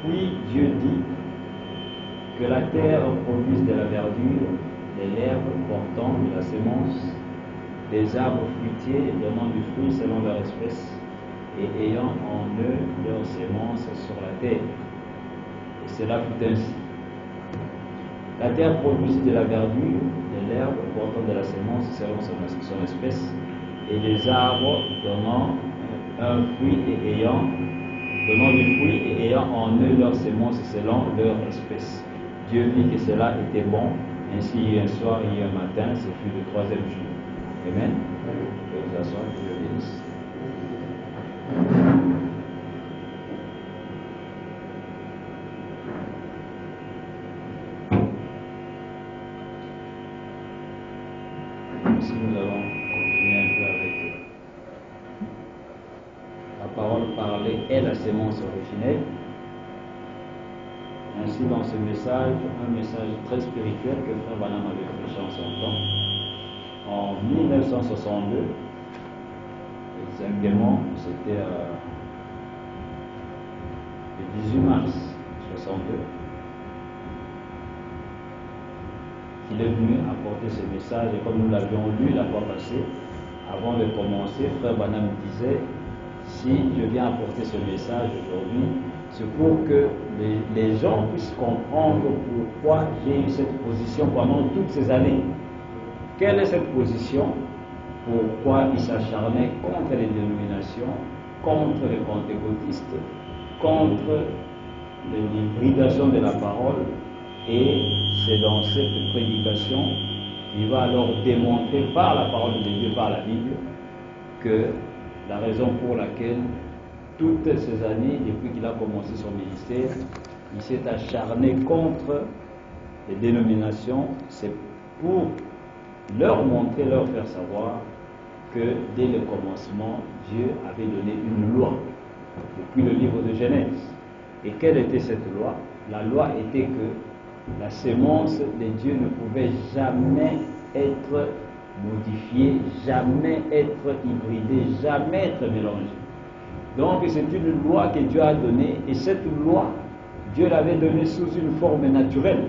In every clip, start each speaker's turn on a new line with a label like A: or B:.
A: Puis Dieu dit que la terre produise de la verdure, de l'herbe portant de la sémence, des arbres fruitiers donnant du fruit selon leur espèce, et ayant en eux leur sémence sur la terre. Et cela fut ainsi. La terre produisit de la verdure, de l'herbe portant de la sémence selon son espèce, et des arbres donnant un fruit et donnant du fruit et ayant en eux leur sémence selon leur espèce. Dieu vit que cela était bon, ainsi il y a un soir et il y a un matin, ce fut le troisième jour. Amen. Que vous asseoir, que Dieu bénisse. Ici nous allons continuer un peu avec la parole parlée et la sémence originelle. Ainsi, dans ce message, un message très spirituel que Frère Branham avait prêché en son temps, en 1962, exactement, c'était le 18 mars 62, qu'il est venu apporter ce message, et comme nous l'avions lu la fois passée, avant de commencer, Frère Branham disait, si je viens apporter ce message aujourd'hui, c'est pour que les gens puissent comprendre pourquoi j'ai eu cette position pendant toutes ces années. Quelle est cette position? Pourquoi il s'acharnait contre les dénominations, contre les pentecôtistes, contre l'hybridation de la parole? Et c'est dans cette prédication qu'il va alors démontrer par la parole de Dieu, par la Bible, que la raison pour laquelle toutes ces années, depuis qu'il a commencé son ministère, il s'est acharné contre les dénominations, c'est pour leur montrer, leur faire savoir que dès le commencement, Dieu avait donné une loi, depuis le livre de Genèse. Et quelle était cette loi? La loi était que la sémence de Dieu ne pouvait jamais être modifiée, jamais être hybridée, jamais être mélangée. Donc c'est une loi que Dieu a donnée, et cette loi, Dieu l'avait donnée sous une forme naturelle.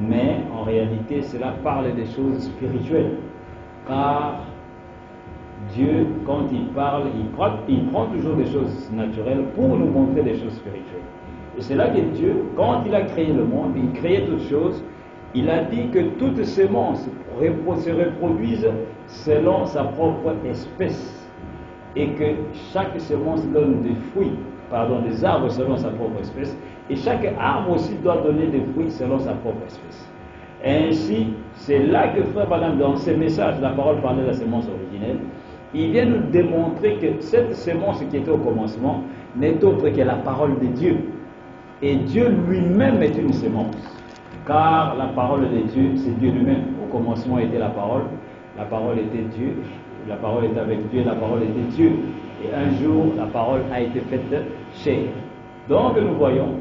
A: Mais en réalité, cela parle des choses spirituelles. Car Dieu, quand il parle, il prend toujours des choses naturelles pour nous montrer des choses spirituelles. Et c'est là que Dieu, quand il a créé le monde, il créait toutes choses, il a dit que toutes sémences se reproduisent selon sa propre espèce. Et que chaque sémence donne des arbres selon sa propre espèce, et chaque arbre aussi doit donner des fruits selon sa propre espèce. Ainsi, c'est là que Frère Branham, dans ses messages, la parole parlait de la sémence originelle, il vient nous démontrer que cette sémence qui était au commencement n'est autre que la parole de Dieu. Et Dieu lui-même est une sémence, car la parole de Dieu, c'est Dieu lui-même. Au commencement était la parole était Dieu, la parole était avec Dieu, la parole était Dieu. Et un jour, la parole a été faite chair. Donc nous voyons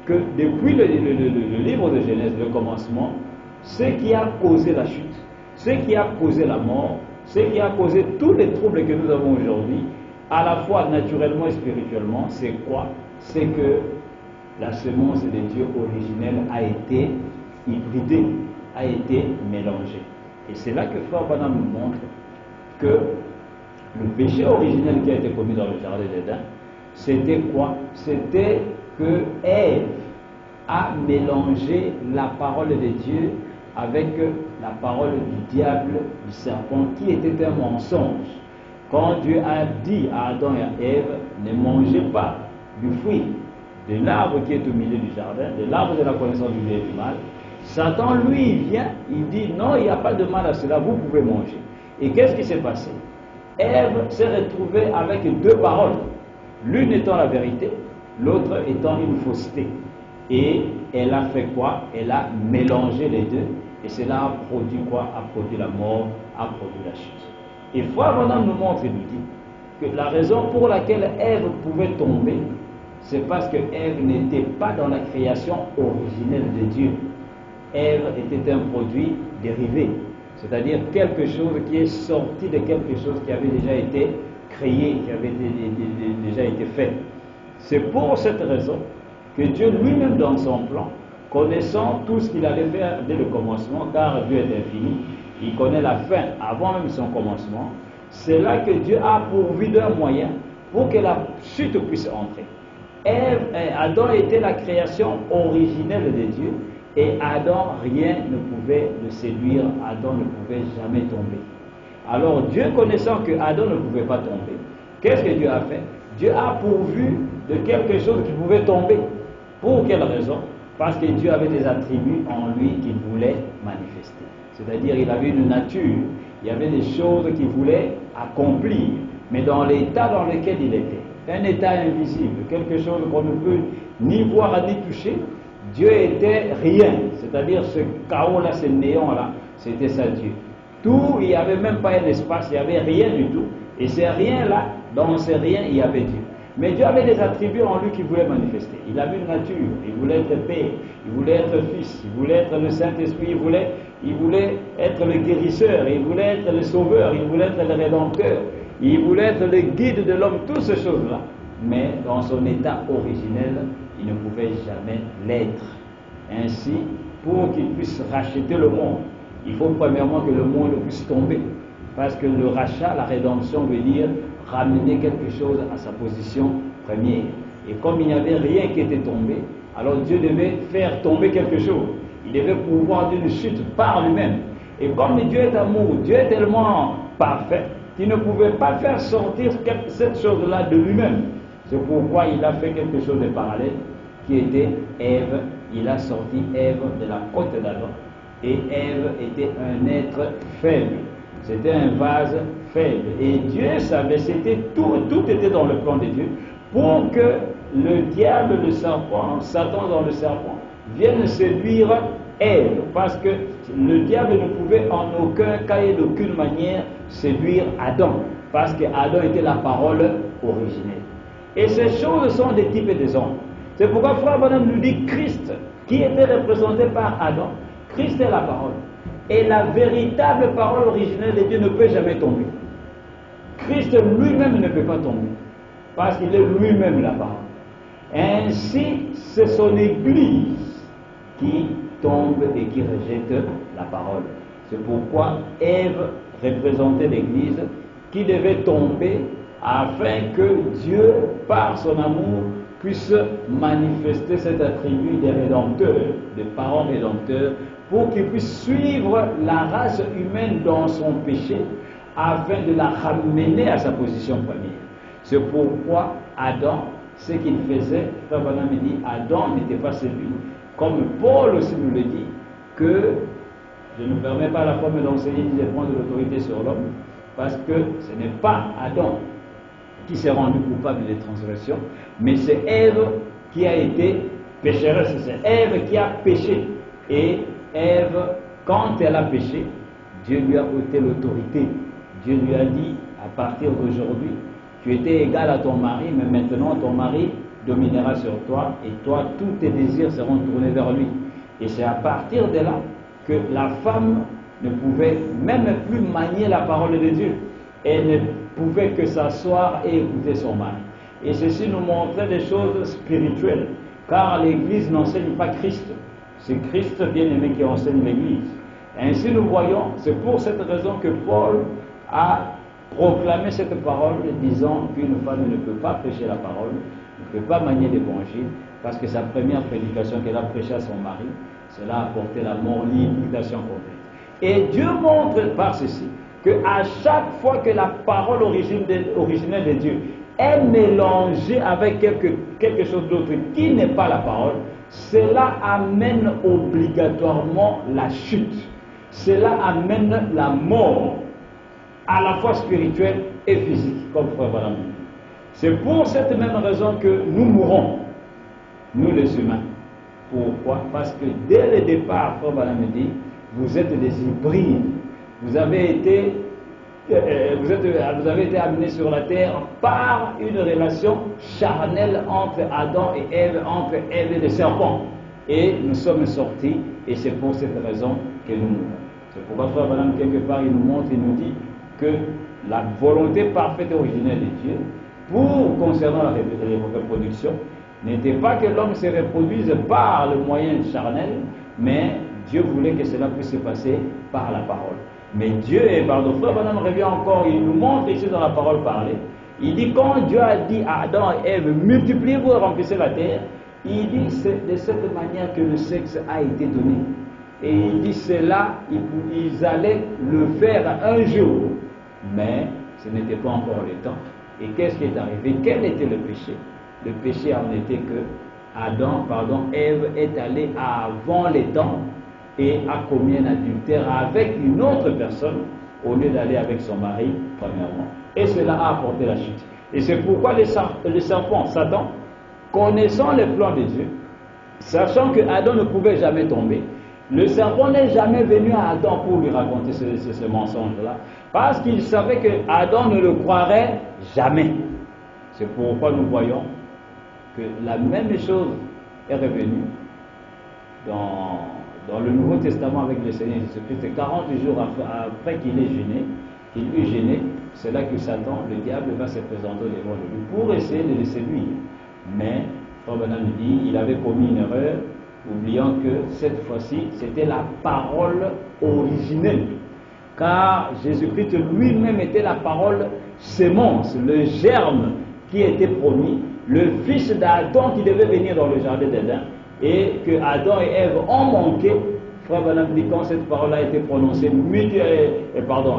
A: que depuis le livre de Genèse, le commencement, ce qui a causé la chute, ce qui a causé la mort, ce qui a causé tous les troubles que nous avons aujourd'hui, à la fois naturellement et spirituellement, c'est quoi? C'est que la semence de Dieu originelle a été hybridée, a été mélangée. Et c'est là que Frère Branham nous montre que le péché originel qui a été commis dans le jardin d'Éden, c'était quoi? C'était que Ève a mélangé la parole de Dieu avec la parole du diable, du serpent, qui était un mensonge. Quand Dieu a dit à Adam et à Ève, ne mangez pas du fruit de l'arbre qui est au milieu du jardin, de l'arbre de la connaissance du bien et du mal, Satan, lui, il vient, il dit, non, il n'y a pas de mal à cela, vous pouvez manger. Et qu'est-ce qui s'est passé? Ève s'est retrouvée avec deux paroles, l'une étant la vérité, l'autre étant une fausseté. Et elle a fait quoi? Elle a mélangé les deux, et cela a produit quoi? A produit la mort, a produit la chute. Et Frère Branham nous montre et nous dit que la raison pour laquelle Ève pouvait tomber, c'est parce que Ève n'était pas dans la création originelle de Dieu. Ève était un produit dérivé, c'est-à-dire quelque chose qui est sorti de quelque chose qui avait déjà été créé, qui avait déjà été fait. C'est pour cette raison que Dieu lui-même dans son plan, connaissant tout ce qu'il allait faire dès le commencement, car Dieu est infini, il connaît la fin avant même son commencement, c'est là que Dieu a pourvu d'un moyen pour que la chute puisse entrer. Adam était la création originelle de Dieu, et Adam, rien ne pouvait le séduire, Adam ne pouvait jamais tomber. Alors Dieu, connaissant que Adam ne pouvait pas tomber, qu'est-ce que Dieu a fait? Dieu a pourvu de quelque chose qui pouvait tomber. Pour quelle raison? Parce que Dieu avait des attributs en lui qu'il voulait manifester. C'est-à-dire il avait une nature, il y avait des choses qu'il voulait accomplir, mais dans l'état dans lequel il était, un état invisible, quelque chose qu'on ne peut ni voir ni toucher, Dieu était rien, c'est-à-dire ce chaos-là, ce néant-là, c'était ça Dieu. Tout, il n'y avait même pas un espace, il n'y avait rien du tout, et ces rien-là, dans ces rien, il y avait Dieu. Mais Dieu avait des attributs en lui qu'il voulait manifester. Il avait une nature, il voulait être Père, il voulait être Fils, il voulait être le Saint-Esprit, il voulait être le guérisseur, il voulait être le sauveur, il voulait être le rédempteur, il voulait être le guide de l'homme, toutes ces choses-là. Mais dans son état originel, il ne pouvait jamais l'être. Ainsi, pour qu'il puisse racheter le monde, il faut premièrement que le monde puisse tomber. Parce que le rachat, la rédemption veut dire ramener quelque chose à sa position première. Et comme il n'y avait rien qui était tombé, alors Dieu devait faire tomber quelque chose. Il devait pouvoir d'une chute par lui-même. Et comme Dieu est amour, Dieu est tellement parfait qu'il ne pouvait pas faire sortir cette chose-là de lui-même. C'est pourquoi il a fait quelque chose de parallèle, qui était Ève. Il a sorti Ève de la côte d'Adam. Et Ève était un être faible. C'était un vase faible. Et Dieu savait, tout était dans le plan de Dieu, pour que le diable, le serpent, Satan dans le serpent, vienne séduire Ève. Parce que le diable ne pouvait en aucun cas et d'aucune manière séduire Adam. Parce que Adam était la parole originelle. Et ces choses sont des types et des ombres. C'est pourquoi Frère Branham nous dit Christ, qui était représenté par Adam. Christ est la parole. Et la véritable parole originelle de Dieu ne peut jamais tomber. Christ lui-même ne peut pas tomber. Parce qu'il est lui-même la parole. Ainsi, c'est son Église qui tombe et qui rejette la parole. C'est pourquoi Ève représentait l'Église qui devait tomber afin que Dieu, par son amour, puisse manifester cet attribut des rédempteurs, des parents rédempteurs, pour qu'il puisse suivre la race humaine dans son péché, afin de la ramener à sa position première. C'est pourquoi Adam, ce qu'il faisait, Frère Branham dit, Adam n'était pas celui, comme Paul aussi nous le dit, que je ne permets pas à la fois d'enseigner ni de prendre l'autorité sur l'homme, parce que ce n'est pas Adam qui s'est rendu coupable des transgressions, mais c'est Ève qui a été pécheresse, c'est Ève qui a péché. Et Ève, quand elle a péché, Dieu lui a ôté l'autorité. Dieu lui a dit, à partir d'aujourd'hui, tu étais égal à ton mari, mais maintenant ton mari dominera sur toi, et toi, tous tes désirs seront tournés vers lui. Et c'est à partir de là que la femme ne pouvait même plus manier la parole de Dieu. Elle ne pouvait que s'asseoir et écouter son mari. Et ceci nous montrait des choses spirituelles, car l'Église n'enseigne pas Christ. C'est Christ bien-aimé qui enseigne l'Église. Ainsi nous voyons, c'est pour cette raison que Paul a proclamé cette parole, disant qu'une femme ne peut pas prêcher la parole, ne peut pas manier l'Évangile, parce que sa première prédication qu'elle a prêchée à son mari, cela a apporté la mort, l'irritation complète. Et Dieu montre par ceci qu'à chaque fois que la parole originelle de Dieu est mélangée avec quelque chose d'autre qui n'est pas la parole, cela amène obligatoirement la chute. Cela amène la mort, à la fois spirituelle et physique, comme Frère Branham. C'est pour cette même raison que nous mourons, nous les humains. Pourquoi? Parce que dès le départ, Frère Branham dit, vous êtes des hybrides. Vous avez été amenés sur la terre par une relation charnelle entre Adam et Ève, entre Ève et le serpent. Et nous sommes sortis, et c'est pour cette raison que nous mourons. C'est pourquoi Frère Branham, quelque part, il nous montre, il nous dit que la volonté parfaite et originelle de Dieu, concernant la reproduction, n'était pas que l'homme se reproduise par le moyen charnel, mais Dieu voulait que cela puisse se passer par la parole. Mais Dieu, et par notre frère Branham revient encore, il nous montre ici dans la parole parlée, il dit quand Dieu a dit à Adam et Ève, multipliez-vous et remplissez la terre, il dit c'est de cette manière que le sexe a été donné. Et il dit cela, ils allaient le faire un jour, mais ce n'était pas encore le temps. Et qu'est-ce qui est arrivé? Quel était le péché? Le péché en était que Ève est allée avant les temps et a commis un adultère avec une autre personne au lieu d'aller avec son mari, premièrement. Et cela a apporté la chute. Et c'est pourquoi le serpent, Satan, connaissant les plans de Dieu, sachant que Adam ne pouvait jamais tomber, le serpent n'est jamais venu à Adam pour lui raconter ce mensonge-là, parce qu'il savait que Adam ne le croirait jamais. C'est pourquoi nous voyons que la même chose est revenue dans le Nouveau Testament avec le Seigneur Jésus-Christ. 40 jours après qu'il eut gêné, c'est là que Satan, le diable, va se présenter devant lui pour essayer de le séduire. Mais, Frère Branham dit, il avait commis une erreur, oubliant que cette fois-ci, c'était la parole originelle. Car Jésus-Christ lui-même était la parole sémence, le germe qui était promis, le fils d'Adam qui devait venir dans le jardin d'Éden, et que Adam et Ève ont manqué. Frère Branham dit quand cette parole a été prononcée,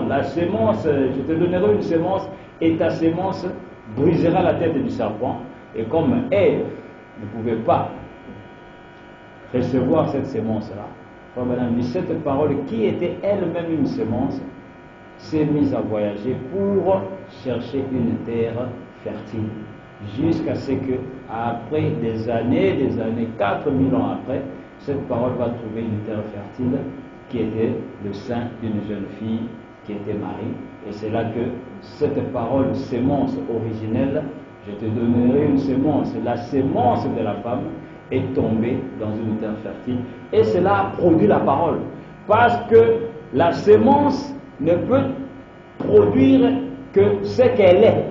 A: la sémence, je te donnerai une sémence, et ta sémence brisera la tête du serpent. Et comme Ève ne pouvait pas recevoir cette sémence-là, Frère Branham dit cette parole qui était elle-même une sémence s'est mise à voyager pour chercher une terre fertile. Jusqu'à ce que, après des années, 4000 ans après, cette parole va trouver une terre fertile qui était le sein d'une jeune fille qui était Marie. Et c'est là que cette parole sémence originelle, je te donnerai une sémence, la sémence de la femme est tombée dans une terre fertile. Et cela a produit la parole. Parce que la sémence ne peut produire que ce qu'elle est.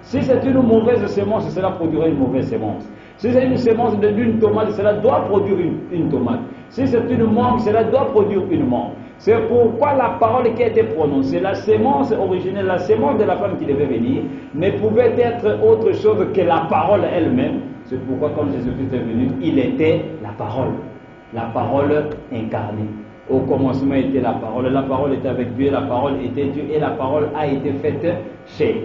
A: Si c'est une mauvaise sémence, cela produira une mauvaise sémence. Si c'est une sémence d'une tomate, cela doit produire une tomate. Si c'est une mangue, cela doit produire une mangue. C'est pourquoi la parole qui a été prononcée, la sémence originelle, la sémence de la femme qui devait venir, ne pouvait être autre chose que la parole elle-même. C'est pourquoi quand Jésus-Christ est venu, il était la parole incarnée. Au commencement était la parole était avec Dieu, la parole était Dieu, et la parole a été faite chair.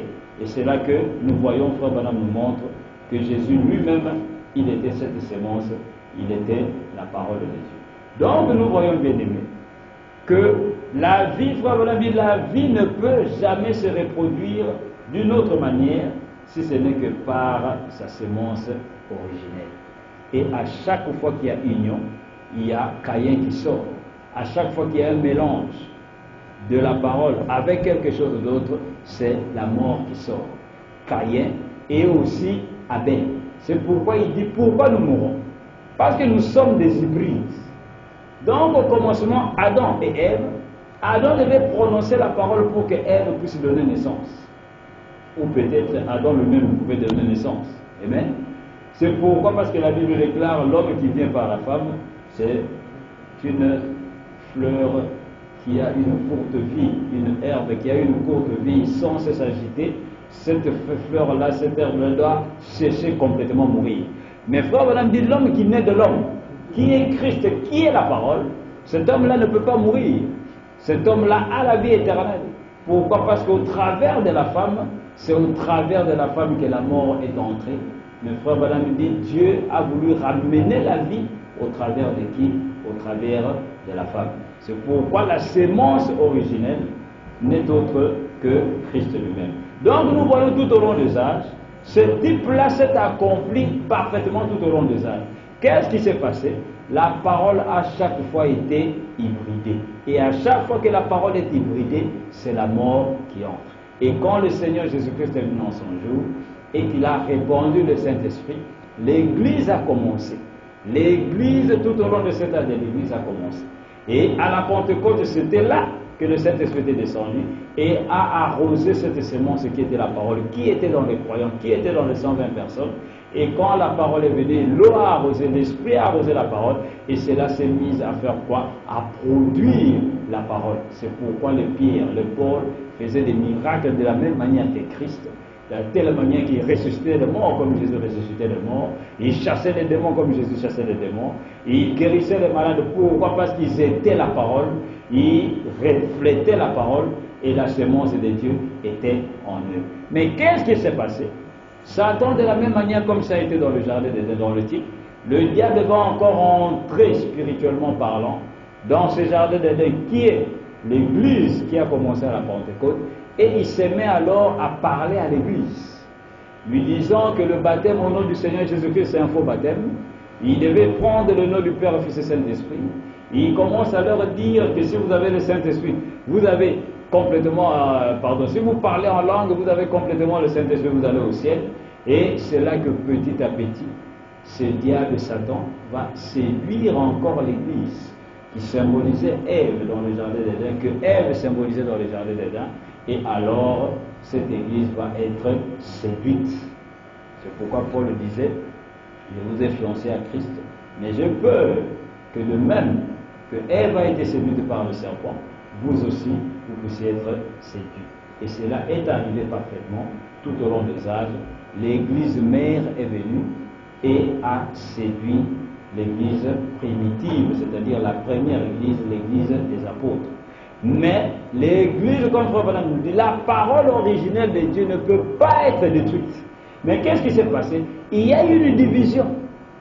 A: Et c'est là que nous voyons, Frère Branham nous montre que Jésus lui-même, il était cette sémence, il était la parole de Dieu. Donc nous voyons, bien aimés, que la vie, Frère Branham dit, la vie ne peut jamais se reproduire d'une autre manière si ce n'est que par sa sémence originelle. Et à chaque fois qu'il y a union, il y a Caïn qui sort. À chaque fois qu'il y a un mélange de la parole avec quelque chose d'autre, c'est la mort qui sort. Caïn et aussi Abel. C'est pourquoi il dit pourquoi nous mourons. Parce que nous sommes des hybrides. Donc au commencement, Adam et Ève, Adam devait prononcer la parole pour que Ève puisse donner naissance. Ou peut-être Adam lui-même pouvait donner naissance. Amen. C'est pourquoi, parce que la Bible déclare l'homme qui vient par la femme, c'est une fleur qui a une courte vie, une herbe qui a une courte vie sans cesse agiter. Cette fleur-là, cette herbe-là doit sécher complètement, mourir. Mais Frère Branham dit l'homme qui naît de l'homme, qui est Christ, qui est la parole, cet homme-là ne peut pas mourir. Cet homme-là a la vie éternelle. Pourquoi? Parce qu'au travers de la femme, c'est au travers de la femme que la mort est entrée. Mais Frère Branham dit Dieu a voulu ramener la vie au travers de qui? Au travers de la femme. C'est pourquoi la sémence originelle n'est autre que Christ lui-même. Donc nous voyons tout au long des âges, ce type-là s'est accompli parfaitement tout au long des âges. Qu'est-ce qui s'est passé? La parole a chaque fois été hybridée. Et à chaque fois que la parole est hybridée, c'est la mort qui entre. Et quand le Seigneur Jésus-Christ est venu en son jour, et qu'il a répandu le Saint-Esprit, l'Église a commencé. L'Église, tout au long de cette année, l'Église a commencé. Et à la Pentecôte, c'était là que le Saint-Esprit était descendu et a arrosé cette sémence qui était la parole, qui était dans les croyants, qui était dans les 120 personnes. Et quand la parole est venue, l'eau a arrosé, l'esprit a arrosé la parole, et cela s'est mis à faire quoi? À produire la parole. C'est pourquoi les Pierre, le Paul faisaient des miracles de la même manière que Christ, de telle manière qu'il ressuscitait les morts comme Jésus ressuscitait les morts, il chassait les démons comme Jésus chassait les démons, il guérissait les malades. Pourquoi? Parce qu'ils étaient la parole, ils reflétaient la parole, et la semence de Dieu était en eux. Mais qu'est-ce qui s'est passé? Satan, de la même manière comme ça a été dans le jardin d'Éden, dans le titre, le diable va encore entrer spirituellement parlant dans ce jardin d'Éden qui est l'église qui a commencé à la Pentecôte, et il se met alors à parler à l'église, lui disant que le baptême au nom du Seigneur Jésus-Christ c'est un faux baptême, il devait prendre le nom du Père, Fils et Saint-Esprit. Il commence à leur dire que si vous avez le Saint-Esprit, vous avez complètement, si vous parlez en langue, vous avez complètement le Saint-Esprit, vous allez au ciel. Et c'est là que petit à petit, ce diable Satan va séduire encore l'église, qui symbolisait Ève dans le jardin d'Éden, que Ève symbolisait dans le jardin d'Éden, et alors cette église va être séduite. C'est pourquoi Paul disait, je vous ai fiancé à Christ, mais j'ai peur que de même que Ève a été séduite par le serpent, vous aussi, vous puissiez être séduits. Et cela est arrivé parfaitement tout au long des âges. L'église mère est venue et a séduit l'église primitive, c'est-à-dire la première église, l'église des apôtres. Mais l'église, comme Frère Branham nous dit, la parole originelle de Dieu ne peut pas être détruite. Mais qu'est-ce qui s'est passé? Il y a eu une division,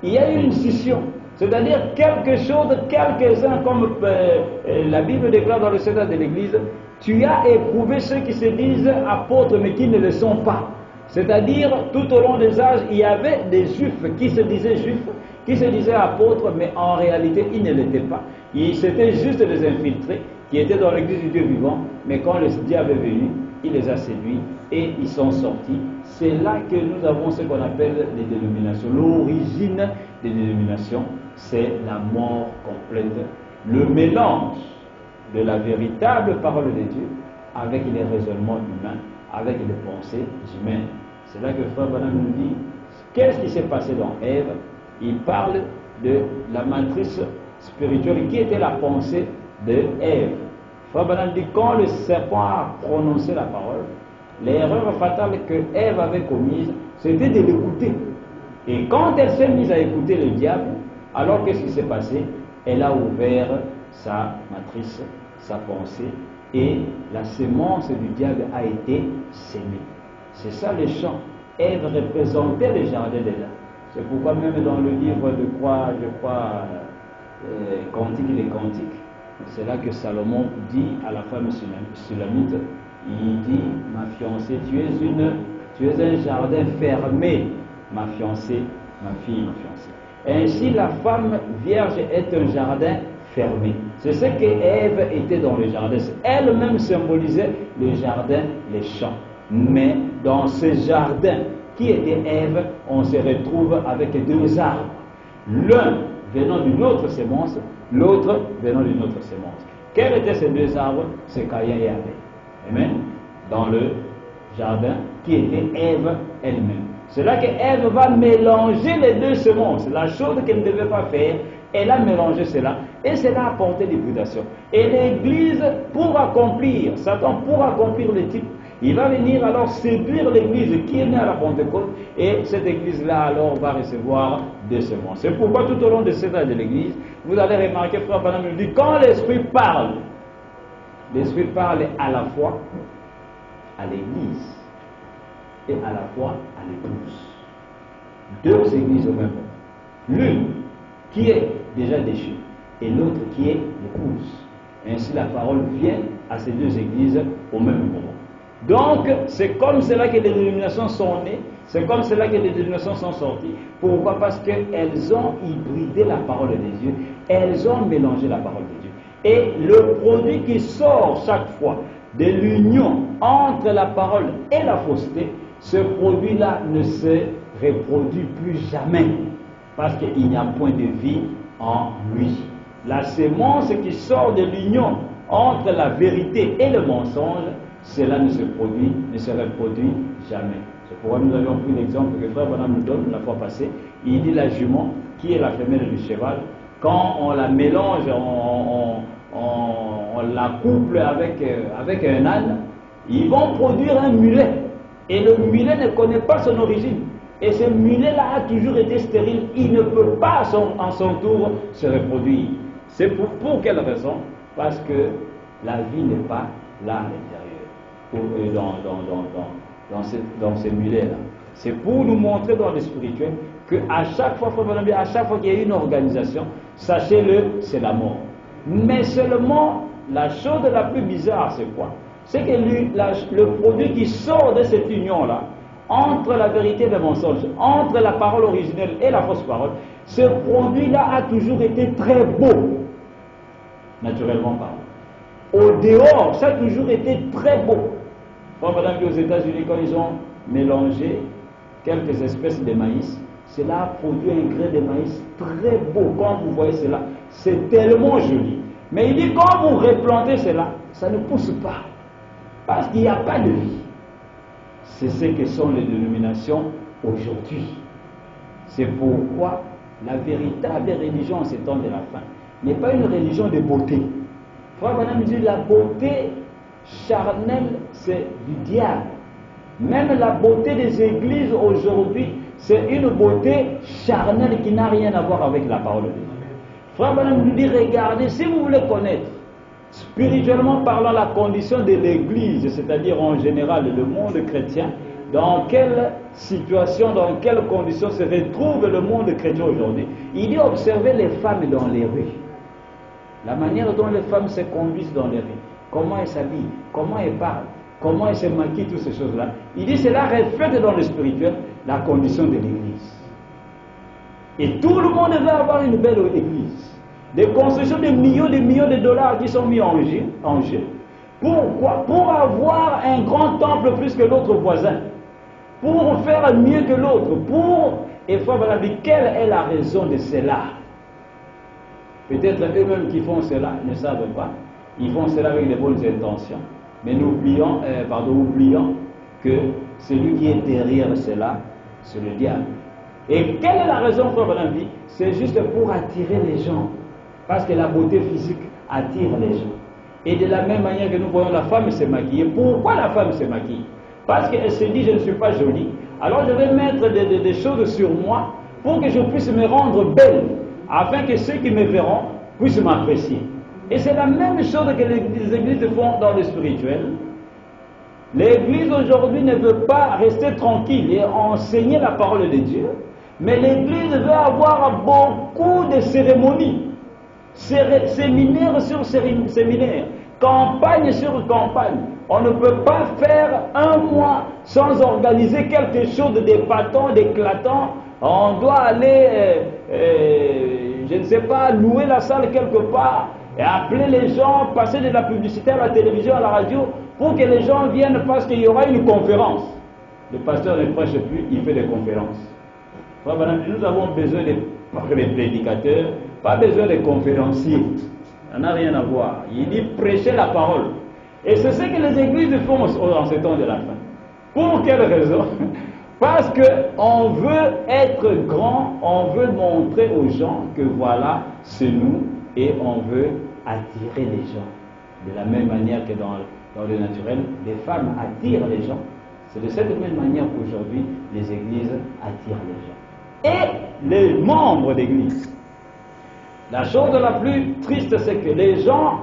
A: il y a eu une scission. C'est-à-dire quelque chose, quelques-uns, comme la Bible déclare dans le Sénat de l'Église, tu as éprouvé ceux qui se disent apôtres mais qui ne le sont pas. C'est-à-dire, tout au long des âges, il y avait des juifs, qui se disaient apôtres, mais en réalité, ils ne l'étaient pas. C'était juste des infiltrés qui étaient dans l'église du Dieu vivant, mais quand le diable est venu, il les a séduits et ils sont sortis. C'est là que nous avons ce qu'on appelle les dénominations. L'origine des dénominations, c'est la mort complète, le mélange de la véritable parole de Dieu avec les raisonnements humains, avec les pensées humaines. C'est là que Frère Branham nous dit, qu'est-ce qui s'est passé dans Ève? Il parle de la matrice spirituelle qui était la pensée de Ève. Frère Branham dit, quand le serpent a prononcé la parole, l'erreur fatale que Ève avait commise, c'était de l'écouter. Et quand elle s'est mise à écouter le diable, alors qu'est-ce qui s'est passé? Elle a ouvert sa matrice, sa pensée, et la semence du diable a été sémée. C'est ça le champ. Ève représentait le jardin d'Éden. C'est pourquoi même dans le livre de Cantique et les Cantiques, c'est là que Salomon dit à la femme sulamite, il dit, ma fiancée, tu es un jardin fermé, ma fiancée, ma fille, ma fiancée. Ainsi, la femme vierge est un jardin fermé. C'est ce que Ève était dans le jardin. Elle-même symbolisait le jardin, les champs. Mais dans ce jardin qui était Ève, on se retrouve avec deux arbres. L'un venant d'une autre sémence, l'autre venant d'une autre sémence. Quels étaient ces deux arbres? C'est Caïn et Abel. Amen. Dans le jardin qui était Ève elle-même. C'est là qu'Ève va mélanger les deux semences. La chose qu'elle ne devait pas faire, elle a mélangé cela. Et cela a apporté l'hybridation. Et l'Église, pour accomplir, Satan, pour accomplir le type, il va venir alors séduire l'Église qui est née à la Pentecôte. Et cette Église-là alors va recevoir des semences. C'est pourquoi tout au long de cette âge de l'Église, vous allez remarquer, Frère Branham nous dit, quand l'Esprit parle à la fois à l'Église et à la fois à l'épouse. Deux églises au même moment. L'une qui est déjà déchue et l'autre qui est l'épouse. Ainsi la parole vient à ces deux églises au même moment. Donc c'est comme cela que les dénominations sont nées, c'est comme cela que les dénominations sont sorties. Pourquoi? Parce qu'elles ont hybridé la parole de Dieu, elles ont mélangé la parole de Dieu. Et le produit qui sort chaque fois de l'union entre la parole et la fausseté, ce produit-là ne se reproduit plus jamais, parce qu'il n'y a point de vie en lui. La sémence qui sort de l'union entre la vérité et le mensonge, cela ne se reproduit jamais. C'est pourquoi nous avions pris l'exemple que Frère Branham nous donne la fois passée. Il dit la jument, qui est la femelle du cheval, quand on la mélange, on la couple avec un âne, ils vont produire un mulet. Et le mulet ne connaît pas son origine. Et ce mulet-là a toujours été stérile. Il ne peut pas en son tour se reproduire. C'est pour quelle raison? Parce que la vie n'est pas là à l'intérieur, dans ces mulets-là. C'est pour nous montrer dans le spirituel qu'à chaque fois, à chaque fois qu'il y a une organisation, sachez-le, c'est la mort. Mais seulement, la chose la plus bizarre, c'est quoi? C'est que le produit qui sort de cette union-là, entre la vérité et le mensonge, entre la parole originelle et la fausse parole, ce produit-là a toujours été très beau, naturellement parlant. Au dehors, ça a toujours été très beau. Par exemple, aux États-Unis, quand ils ont mélangé quelques espèces de maïs, cela a produit un grain de maïs très beau. Quand vous voyez cela, c'est tellement joli. Mais il dit, quand vous replantez cela, ça ne pousse pas. Parce qu'il n'y a pas de vie. C'est ce que sont les dénominations aujourd'hui. C'est pourquoi la véritable religion en ces temps de la fin n'est pas une religion de beauté. Frère Branham dit la beauté charnelle, c'est du diable. Même la beauté des églises aujourd'hui, c'est une beauté charnelle qui n'a rien à voir avec la parole de Dieu. Frère Branham nous dit, regardez, si vous voulez connaître, spirituellement parlant, la condition de l'église, c'est-à-dire en général le monde chrétien, dans quelle situation, dans quelles conditions se retrouve le monde chrétien aujourd'hui. Il dit, observez les femmes dans les rues. La manière dont les femmes se conduisent dans les rues, comment elles s'habillent, comment elles parlent, comment elles se maquillent, toutes ces choses-là. Il dit, cela reflète dans le spirituel la condition de l'église. Et tout le monde veut avoir une belle église. Des constructions de millions de dollars qui sont mis en jeu. Pourquoi? Pour avoir un grand temple plus que l'autre voisin. Pour faire mieux que l'autre. Et voilà, quelle est la raison de cela? Peut-être eux-mêmes qui font cela ne savent pas. Ils font cela avec de bonnes intentions. Mais nous oublions que celui qui est derrière cela, c'est le diable. Et quelle est la raison pour la vie? C'est juste pour attirer les gens. Parce que la beauté physique attire les gens. Et de la même manière que nous voyons la femme se maquiller. Pourquoi la femme se maquille? Parce qu'elle se dit, je ne suis pas jolie. Alors je vais mettre des choses sur moi pour que je puisse me rendre belle. Afin que ceux qui me verront puissent m'apprécier. Et c'est la même chose que les églises font dans le spirituel. L'église aujourd'hui ne veut pas rester tranquille et enseigner la parole de Dieu. Mais l'église veut avoir beaucoup de cérémonies. Séminaire sur séminaire, campagne sur campagne. On ne peut pas faire un mois sans organiser quelque chose d'épatant, d'éclatant. On doit aller, je ne sais pas, louer la salle quelque part et appeler les gens, passer de la publicité à la télévision, à la radio, pour que les gens viennent parce qu'il y aura une conférence. Le pasteur ne prêche plus, il fait des conférences. Nous avons besoin de prédicateurs, pas besoin de conférenciers. Ça n'a rien à voir. Il dit prêcher la parole. Et c'est ce que les églises font en ces temps de la fin. Pour quelle raison? Parce qu'on veut être grand, on veut montrer aux gens que voilà, c'est nous, et on veut attirer les gens. De la même manière que dans le naturel, les femmes attirent les gens. C'est de cette même manière qu'aujourd'hui, les églises attirent les gens. Et les membres d'église. La chose la plus triste, c'est que les gens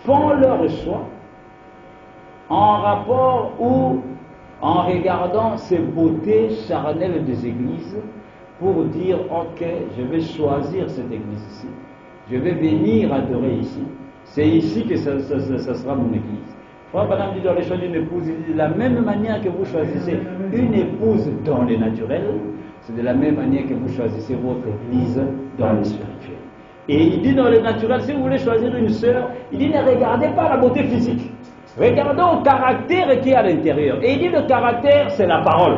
A: font leur choix en rapport ou en regardant ces beautés charnelles des églises pour dire, ok, je vais choisir cette église ici. Je vais venir adorer ici. C'est ici que ça sera mon église. Frère Branham dit dans les choix d'une épouse, il dit de la même manière que vous choisissez une épouse dans le naturel, c'est de la même manière que vous choisissez votre église dans le spirituel. Et il dit dans le naturel, si vous voulez choisir une sœur, il dit ne regardez pas la beauté physique. Regardez au caractère qui est à l'intérieur. Et il dit le caractère, c'est la parole.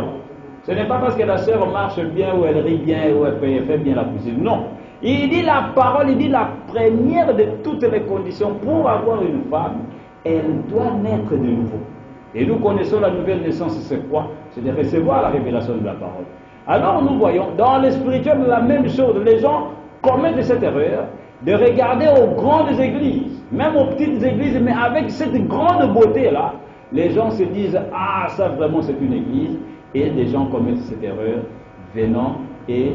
A: Ce n'est pas parce que la sœur marche bien, ou elle rit bien, ou elle fait bien la cuisine. Non. Il dit la parole, il dit la première de toutes les conditions pour avoir une femme, elle doit naître de nouveau. Et nous connaissons la nouvelle naissance, c'est quoi? C'est de recevoir la révélation de la parole. Alors nous voyons, dans le spirituel, la même chose. Les gens commettent cette erreur de regarder aux grandes églises, même aux petites églises, mais avec cette grande beauté-là, les gens se disent, ah, ça vraiment c'est une église, et les gens commettent cette erreur, venant et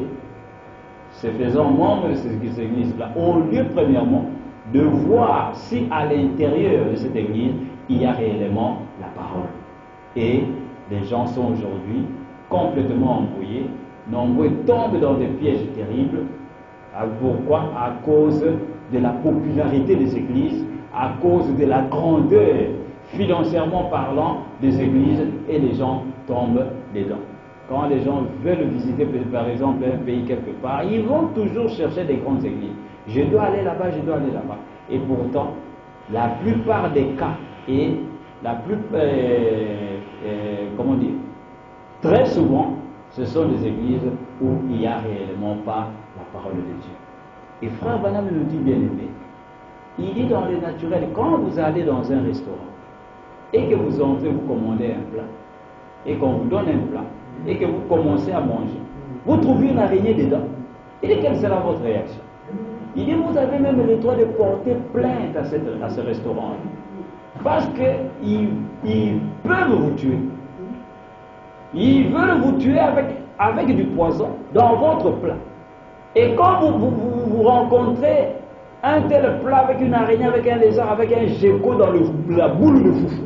A: se faisant membres de ces églises-là, au lieu premièrement de voir si à l'intérieur de cette église, il y a réellement la parole. Et les gens sont aujourd'hui complètement embrouillés, nombreux tombent dans des pièges terribles. Pourquoi? À cause de la popularité des églises, à cause de la grandeur, financièrement parlant, des églises, et les gens tombent dedans. Quand les gens veulent visiter, par exemple, un pays quelque part, ils vont toujours chercher des grandes églises. Je dois aller là-bas, je dois aller là-bas. Et pourtant, la plupart des cas, et la plus, comment dire, très souvent, ce sont des églises où il n'y a réellement pas la parole de Dieu. Et Frère Branham nous dit, bien aimé, il dit dans le naturel, quand vous allez dans un restaurant, et que vous entrez, vous commandez un plat, et qu'on vous donne un plat, et que vous commencez à manger, vous trouvez une araignée dedans. Il dit, quelle sera votre réaction? Il dit, vous avez même le droit de porter plainte à ce restaurant. Parce qu'ils peuvent vous tuer. Ils veulent vous tuer avec du poison dans votre plat. Et quand vous rencontrez un tel plat avec une araignée, avec un lézard, avec un gecko dans la boule de foufou,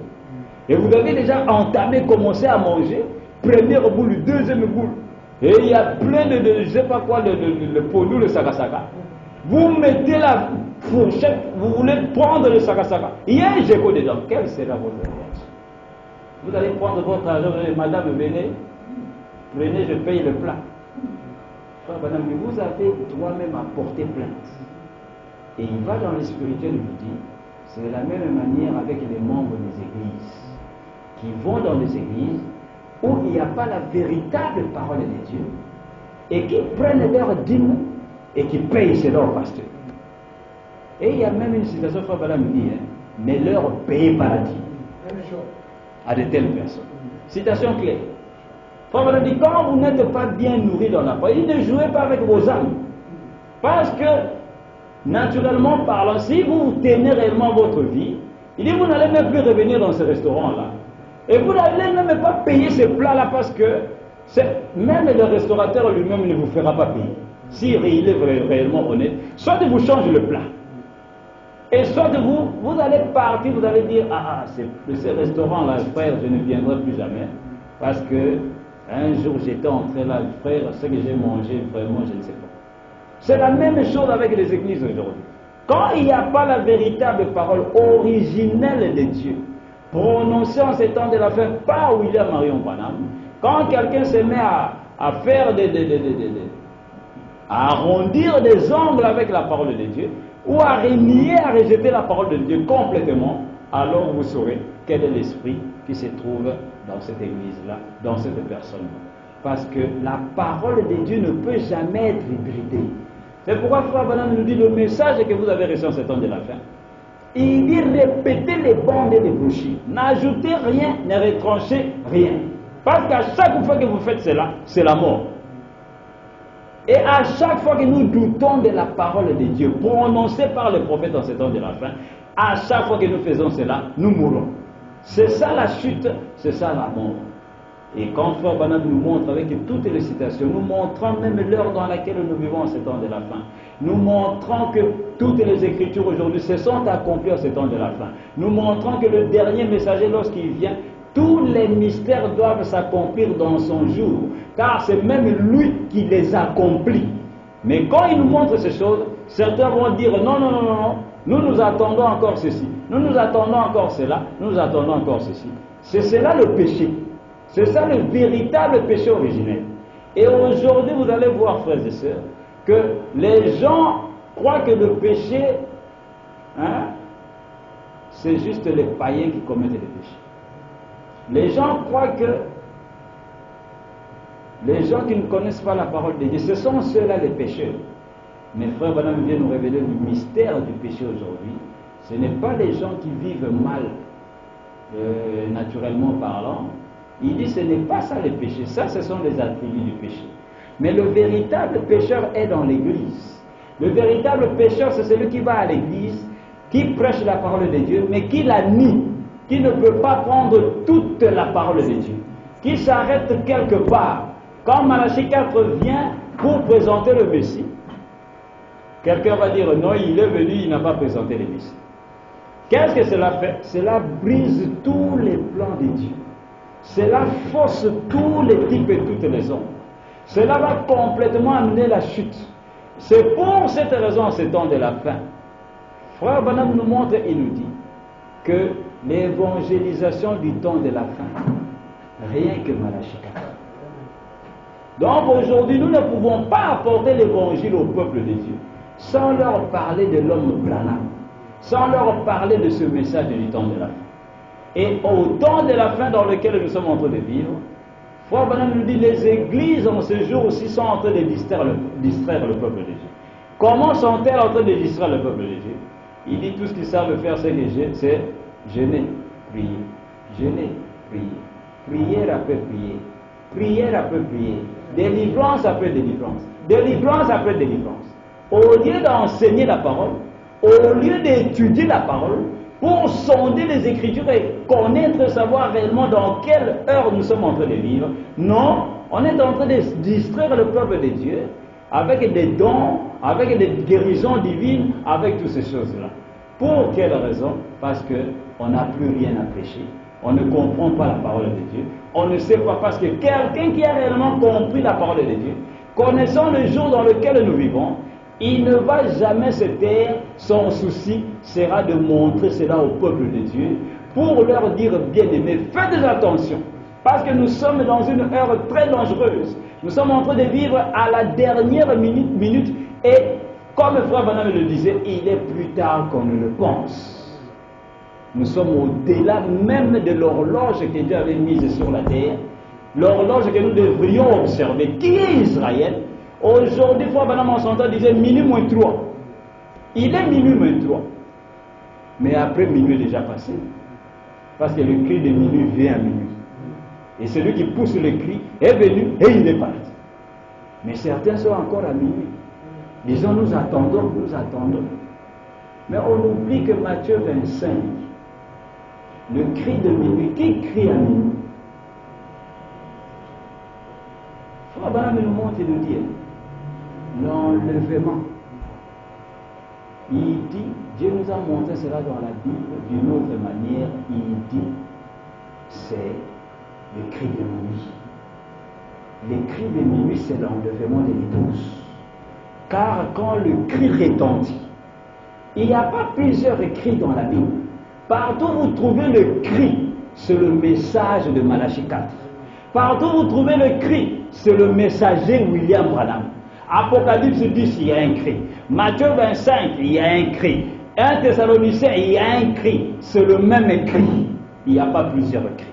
A: et vous avez déjà entamé, commencé à manger, première boule, deuxième boule, et il y a plein de je ne sais pas quoi, le podou, le sagasaka, vous mettez la fourchette, vous voulez prendre le sagasaka, il y a un gecko dedans, quelle sera votre réaction? Vous allez prendre votre argent, vous allez, madame, venez, prenez, je paye le plat. Madame, vous avez toi-même à porter plainte. Et il va dans le spirituel, il vous dit, c'est de la même manière avec les membres des églises, qui vont dans les églises où il n'y a pas la véritable parole de Dieu, et qui prennent leur dîme et qui payent chez leur pasteur. Et il y a même une citation, Frère Branham dit, ne leur payez pas la dîme à de telles personnes. Citation clé. Frère Branham dit, quand vous n'êtes pas bien nourri dans la parole, ne jouez pas avec vos âmes. Parce que, naturellement parlant, si vous tenez réellement votre vie, il dit, vous n'allez même plus revenir dans ce restaurant-là. Et vous n'allez même pas payer ce plat-là parce que même le restaurateur lui-même ne vous fera pas payer. Si il est réellement honnête, soit de vous changer le plat. Et soit de vous allez partir, vous allez dire, ah, ce restaurant-là, frère, je ne viendrai plus jamais. Parce que un jour j'étais entré là, frère, ce que j'ai mangé, vraiment, je ne sais pas. C'est la même chose avec les églises aujourd'hui. Quand il n'y a pas la véritable parole originelle de Dieu, prononcée en ces temps de la fin par William Marion Branham, quand quelqu'un se met à faire à arrondir des ongles avec la parole de Dieu, ou à renier, à rejeter la parole de Dieu complètement, alors vous saurez quel est l'esprit qui se trouve dans cette église-là, dans cette personne-là. Parce que la parole de Dieu ne peut jamais être hybridée. C'est pourquoi Frère Branham nous dit le message que vous avez reçu en ce temps de la fin. Il dit répétez les bandes et les bouchées. N'ajoutez rien, ne retranchez rien. Parce qu'à chaque fois que vous faites cela, c'est la mort. Et à chaque fois que nous doutons de la parole de Dieu, prononcée par le prophète en ce temps de la fin, à chaque fois que nous faisons cela, nous mourons. C'est ça la chute, c'est ça la mort. Et quand Frère Branham nous montre avec toutes les citations, nous montrons même l'heure dans laquelle nous vivons en ce temps de la fin. Nous montrons que toutes les Écritures aujourd'hui se sont accomplies en ce temps de la fin. Nous montrons que le dernier messager, lorsqu'il vient, tous les mystères doivent s'accomplir dans son jour, car c'est même lui qui les accomplit. Mais quand il nous montre ces choses, certains vont dire non, non, non, non, non, nous attendons encore ceci, nous attendons encore cela, nous attendons encore ceci. C'est cela le péché. C'est ça le véritable péché originel. Et aujourd'hui, vous allez voir, frères et sœurs, que les gens croient que le péché, c'est juste les païens qui commettent les péchés. Les gens croient que les gens qui ne connaissent pas la parole de Dieu, ce sont ceux-là les pécheurs. Mais Frère Branham vient nous révéler le mystère du péché aujourd'hui. Ce n'est pas les gens qui vivent mal naturellement parlant, il dit ce n'est pas ça le péché, ça ce sont les attributs du péché. Mais le véritable pécheur est dans l'église. Le véritable pécheur, c'est celui qui va à l'église, qui prêche la parole de Dieu, mais qui la nie, qui ne peut pas prendre toute la parole de Dieu, qui s'arrête quelque part. Quand Malachie 4 vient pour présenter le Messie, quelqu'un va dire non, il est venu, il n'a pas présenté le Messie. Qu'est-ce que cela fait? Cela brise tous les plans de Dieu. Cela fausse tous les types et toutes les hommes. Cela va complètement amener la chute. C'est pour cette raison, en ce temps de la fin, Frère Branham nous montre et nous dit que l'évangélisation du temps de la fin, rien que Malachie 4. Donc aujourd'hui, nous ne pouvons pas apporter l'évangile au peuple de Dieu sans leur parler de l'homme Branham, sans leur parler de ce message du temps de la fin. Et au temps de la fin dans lequel nous sommes en train de vivre, Frère Branham nous dit les églises en ce jour aussi sont en train de distraire le peuple de Dieu. Comment sont-elles en train de distraire le peuple de Dieu? Il dit tout ce qu'ils savent faire, c'est jeûner, prier, jeûner, prier, prière après prière, prière après prière, délivrance après délivrance, délivrance après délivrance. Au lieu d'enseigner la parole, au lieu d'étudier la parole, pour sonder les Écritures et connaître, savoir réellement dans quelle heure nous sommes en train de vivre. Non, on est en train de distraire le peuple de Dieu avec des dons, avec des guérisons divines, avec toutes ces choses-là. Pour quelle raison? Parce qu'on n'a plus rien à prêcher. On ne comprend pas la parole de Dieu. On ne sait pas, parce que quelqu'un qui a réellement compris la parole de Dieu, connaissant le jour dans lequel nous vivons, il ne va jamais se taire. Son souci sera de montrer cela au peuple de Dieu pour leur dire, bien-aimés, faites attention, parce que nous sommes dans une heure très dangereuse. Nous sommes en train de vivre à la dernière minute et, comme le frère Branham le disait, il est plus tard qu'on ne le pense. Nous sommes au-delà même de l'horloge que Dieu avait mise sur la terre, l'horloge que nous devrions observer. Qui est Israël? Aujourd'hui, frère Branham en son temps disait minuit moins 3. Il est minuit moins 3. Mais après minuit est déjà passé. Parce que le cri de minuit vient à minuit. Et celui qui pousse le cri est venu et il est parti. Mais certains sont encore à minuit. Disons, nous attendons, nous attendons. Mais on oublie que Matthieu 25, le cri de minuit, qui crie à minuit? Frère Branham nous montre et nous dit l'enlèvement. Il dit, Dieu nous a montré cela dans la Bible d'une autre manière. Il dit, c'est le cri de minuit. Le cri de minuit, c'est l'enlèvement de l'épouse. Car quand le cri retentit, il n'y a pas plusieurs cris dans la Bible. Partout où vous trouvez le cri, c'est le message de Malachie 4. Partout où vous trouvez le cri, c'est le messager William Branham. Apocalypse 10, il y a un cri. Matthieu 25, il y a un cri. 1 Thessaloniciens, il y a un cri. C'est le même cri. Il n'y a pas plusieurs cris.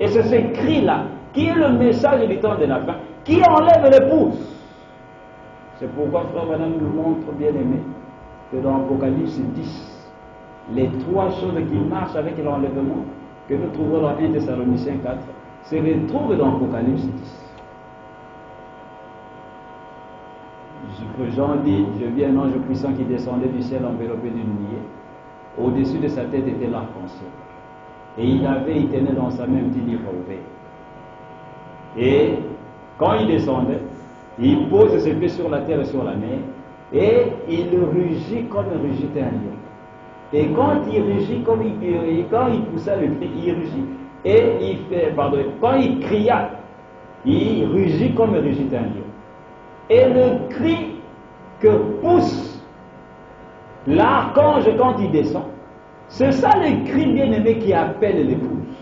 A: Et c'est ce cri-là qui est le message du temps de la fin, qui enlève l'épouse. C'est pourquoi frère Branham nous montre, bien aimé, que dans Apocalypse 10, les trois choses qui marchent avec l'enlèvement, que nous trouvons dans 1 Thessaloniciens 4, se retrouvent dans Apocalypse 10. Jean dit, je vis un ange puissant qui descendait du ciel enveloppé d'une nuée. Au-dessus de sa tête était l'arc-en-ciel. Et il tenait dans sa main un petit livre ouvert. Et quand il descendait, il pose ses pieds sur la terre et sur la mer, et il rugit comme rugit un lion. Et quand il rugit, quand il poussa le cri, il rugit. Et quand il cria, il rugit comme rugit un lion. Et le cri que pousse l'archange quand il descend, c'est ça le cri bien-aimé qui appelle l'épouse.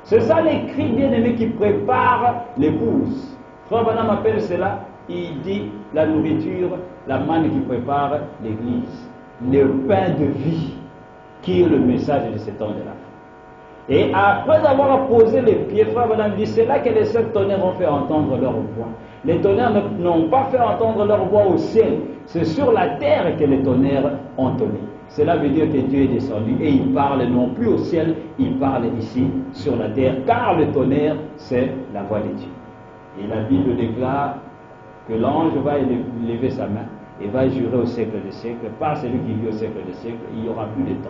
A: C'est ça le cri bien-aimé qui prépare l'épouse. Frère Branham appelle cela, il dit, la nourriture, la manne qui prépare l'église. Le pain de vie, qui est le message de cet temps de la fin. Et après avoir posé les pieds, frère Branham dit, c'est là que les sept tonnerres ont fait entendre leur voix. Les tonnerres n'ont pas fait entendre leur voix au ciel. C'est sur la terre que les tonnerres ont tonné. Cela veut dire que Dieu est descendu et il parle non plus au ciel, il parle ici sur la terre, car le tonnerre, c'est la voix de Dieu. Et la Bible déclare que l'ange va lever sa main et va jurer au siècle des siècles, par celui qui vit au siècle des siècles, il n'y aura plus de temps.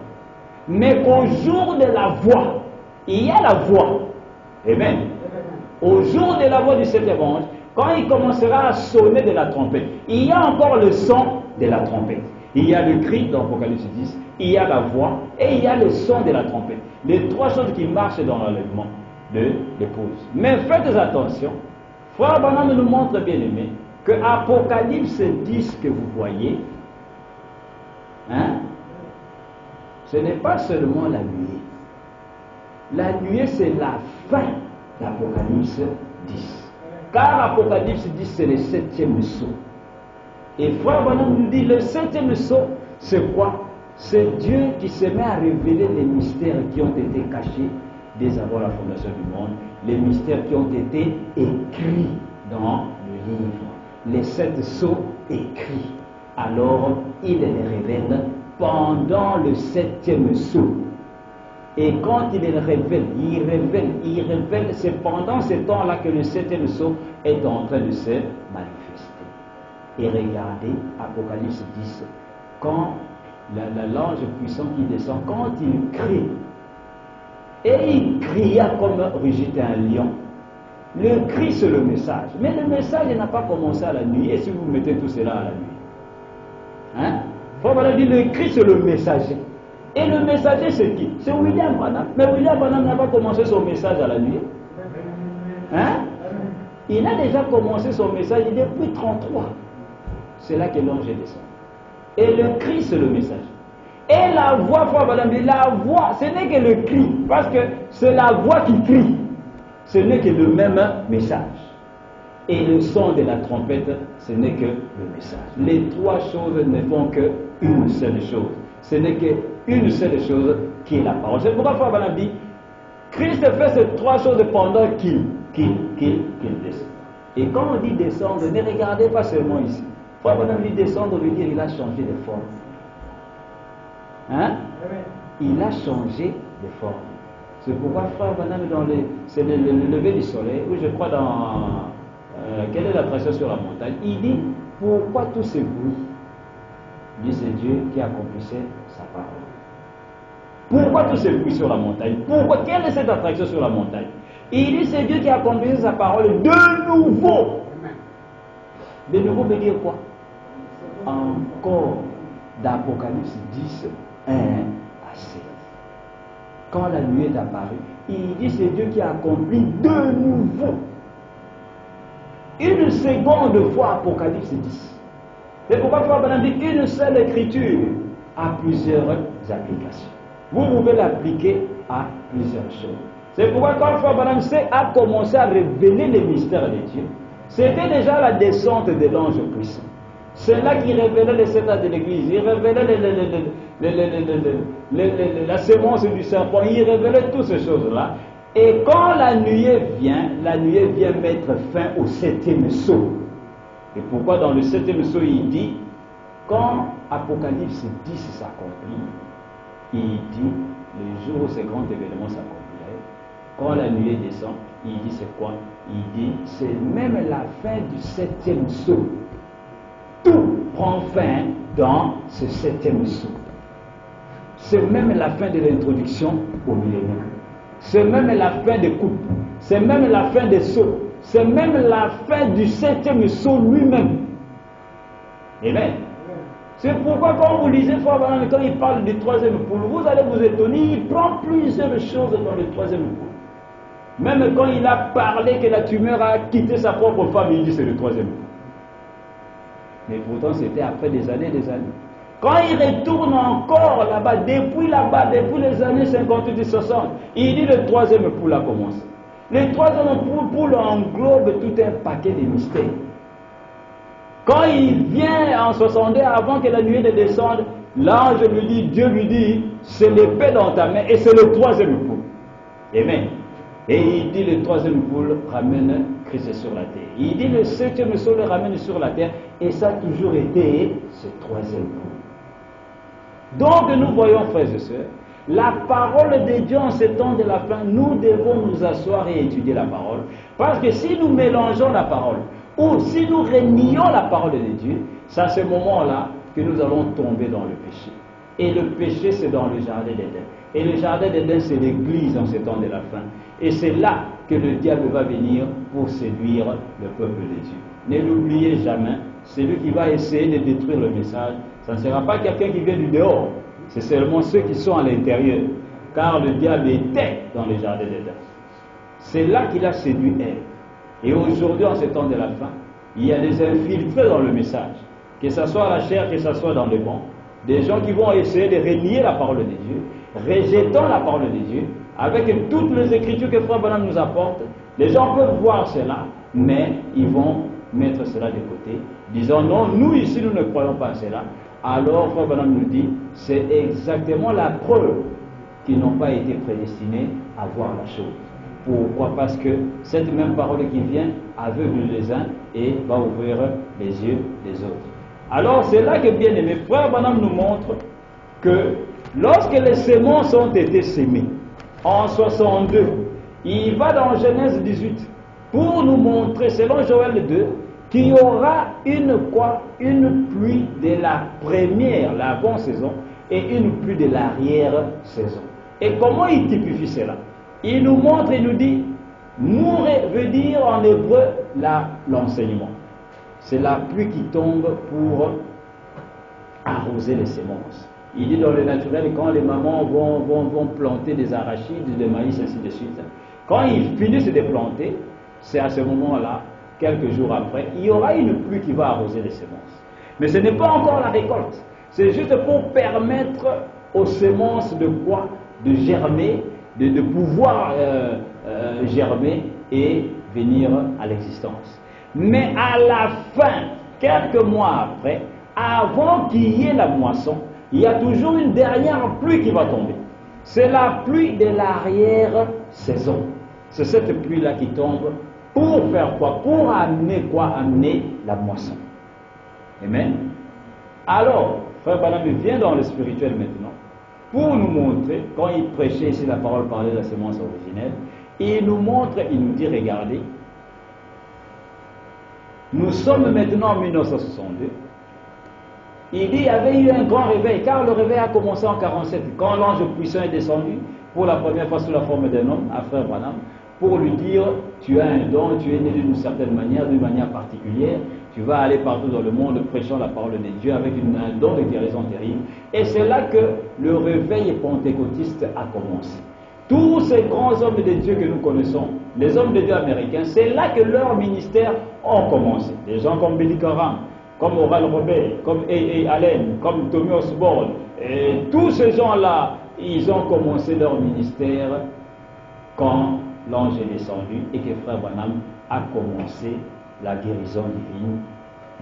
A: Mais qu'au jour de la voix, il y a la voix. Amen. Au jour de la voix du septième ange, quand il commencera à sonner de la trompette, il y a encore le son de la trompette. Il y a le cri dans Apocalypse 10, il y a la voix et il y a le son de la trompette. Les trois choses qui marchent dans l'enlèvement de l'épouse. Mais faites attention, Frère Branham nous montre bien aimé que Apocalypse 10 que vous voyez, ce n'est pas seulement la nuée. La nuée, c'est la fin d'Apocalypse 10. Car Apocalypse 10, c'est le septième sceau. Et Frère Branham nous dit, le septième sceau, c'est quoi? C'est Dieu qui se met à révéler les mystères qui ont été cachés dès avant la fondation du monde, les mystères qui ont été écrits dans le livre. Les 7 sceaux écrits. Alors, il les révèle pendant le septième sceau. Et quand il les révèle, il révèle, c'est pendant ce temps-là que le septième sceau est en train de se manifester. Et regardez Apocalypse 10, quand l'ange puissant qui descend, quand il crie, et il cria comme rugit un lion. Le cri, c'est le message. Mais le message n'a pas commencé à la nuit. Et si vous mettez tout cela à la nuit, Frère dit le cri, c'est le messager. Et le messager, c'est qui? C'est William Branham. Mais William Branham n'a pas commencé son message à la nuit. Il a déjà commencé son message depuis 33. C'est là que l'ange descend. Et le cri, c'est le message. Et la voix, Frère Branham dit, la voix, ce n'est que le cri. Parce que c'est la voix qui crie. Ce n'est que le même message. Et le son de la trompette, ce n'est que le message. Les trois choses ne font qu'une seule chose. Ce n'est qu'une seule chose qui est la parole. C'est pourquoi Frère Branham dit, Christ fait ces trois choses pendant qu'il descend. Et quand on dit descendre, ne regardez pas seulement ici. Frère Branham dit descendre, veut dire qu'il a changé de forme. Il a changé de forme. C'est pourquoi Frère Branham, c'est le lever du soleil, où je crois dans quelle est l'attraction sur la montagne, il dit pourquoi tous ces bruits? Il dit c'est Dieu qui accomplissait sa parole. Pourquoi tous ces bruits sur la montagne? Pourquoi? Quelle est cette attraction sur la montagne? Il dit c'est Dieu qui accomplissait sa parole de nouveau. De nouveau veut dire quoi? Encore d'Apocalypse 10, 1 à 16. Quand la nuée est apparue, il dit c'est Dieu qui a accompli de nouveau. Une seconde fois Apocalypse 10. C'est pourquoi Frère Branham dit une seule écriture a plusieurs applications. Vous pouvez l'appliquer à plusieurs choses. C'est pourquoi quand Frère Branham a commencé à révéler les mystères de Dieu, c'était déjà la descente de l'ange puissant. C'est là qu'il révélait les sept âges de l'Église. Il révélait la sémence du serpent. Il révélait toutes ces choses-là. Et quand la nuée vient mettre fin au septième sceau. Et pourquoi dans le septième sceau il dit, quand Apocalypse 10 s'accomplit, il dit, le jour où ce grand événement s'accomplirait, quand la nuée descend, il dit c'est quoi? Il dit, c'est même la fin du septième sceau. Tout prend fin dans ce septième sceau. C'est même la fin de l'introduction au millénaire. C'est même la fin des coupes. C'est même la fin des sceaux. C'est même la fin du septième sceau lui-même. Amen. C'est pourquoi quand vous lisez Frère Branham, quand il parle du troisième poule, vous allez vous étonner, il prend plusieurs choses dans le troisième poule. Même quand il a parlé que la tumeur a quitté sa propre femme, il dit c'est le troisième poule. Mais pourtant c'était après des années et des années. Quand il retourne encore là-bas, depuis les années 58 et 60, il dit le troisième poule a commencé. Le troisième poule englobe tout un paquet de mystères. Quand il vient en 62, avant que la nuée ne descende, l'ange lui dit, Dieu lui dit, c'est l'épée dans ta main et c'est le troisième poule. Amen. Et il dit le troisième poule ramène Christ sur la terre. Il dit le septième sceau le ramène sur la terre et ça a toujours été ce troisième poule. Donc nous voyons, frères et sœurs, la parole de Dieu en ce temps de la fin, nous devons nous asseoir et étudier la parole. Parce que si nous mélangeons la parole, ou si nous renions la parole de Dieu, c'est à ce moment-là que nous allons tomber dans le péché. Et le péché, c'est dans le jardin d'Éden. Et le jardin d'Éden, c'est l'Église en ce temps de la fin. Et c'est là que le diable va venir pour séduire le peuple de Dieu. Ne l'oubliez jamais, celui qui va essayer de détruire le message, ça ne sera pas quelqu'un qui vient du dehors, c'est seulement ceux qui sont à l'intérieur. Car le diable était dans le jardin d'Éden. C'est là qu'il a séduit Ève. Et aujourd'hui, en ce temps de la fin, il y a des infiltrés dans le message, que ce soit la chair, que ce soit dans le banc. Des gens qui vont essayer de renier la parole de Dieu, rejetant la parole de Dieu, avec toutes les écritures que Frère Branham nous apporte. Les gens peuvent voir cela, mais ils vont mettre cela de côté, disant non, nous ici nous ne croyons pas à cela. Alors Frère Branham nous dit, c'est exactement la preuve qu'ils n'ont pas été prédestinés à voir la chose. Pourquoi? Parce que cette même parole qui vient aveugle les uns et va ouvrir les yeux des autres. Alors c'est là que, bien aimé, Frère Branham nous montre que lorsque les semences ont été semées en 62, il va dans Genèse 18 pour nous montrer, selon Joël 2, qu'il y aura une pluie de la première, l'avant-saison, et une pluie de l'arrière-saison. Et comment il typifie cela? Il nous montre, il nous dit, mourir veut dire en hébreu l'enseignement. C'est la pluie qui tombe pour arroser les semences. Il dit dans le naturel, quand les mamans vont planter des arachides, des maïs, ainsi de suite, quand ils finissent de planter, c'est à ce moment-là, quelques jours après, il y aura une pluie qui va arroser les semences. Mais ce n'est pas encore la récolte. C'est juste pour permettre aux semences de quoi? De germer, de pouvoir germer et venir à l'existence. Mais à la fin, quelques mois après, avant qu'il y ait la moisson, il y a toujours une dernière pluie qui va tomber. C'est la pluie de l'arrière-saison. C'est cette pluie-là qui tombe pour faire quoi? Pour amener quoi? Amener la moisson. Amen. Alors, Frère Branham vient dans le spirituel maintenant pour nous montrer, quand il prêchait ici la parole parlait de la semence originelle, il nous montre, il nous dit, regardez, nous sommes maintenant en 1962. Il dit, il y avait eu un grand réveil, car le réveil a commencé en 1947, quand l'ange puissant est descendu, pour la première fois sous la forme d'un homme, à Frère Branham, pour lui dire, tu as un don, tu es né d'une certaine manière, d'une manière particulière, tu vas aller partout dans le monde prêchant la parole de Dieu avec un don de guérison terrible. Et c'est là que le réveil pentecôtiste a commencé. Tous ces grands hommes de Dieu que nous connaissons, les hommes de Dieu américains, c'est là que leur ministère ont commencé. Des gens comme Billy Graham, comme Oral Roberts, comme A.A. Allen, comme Tommy Osborne, et tous ces gens-là, ils ont commencé leur ministère quand l'ange est descendu et que Frère Branham a commencé la guérison divine.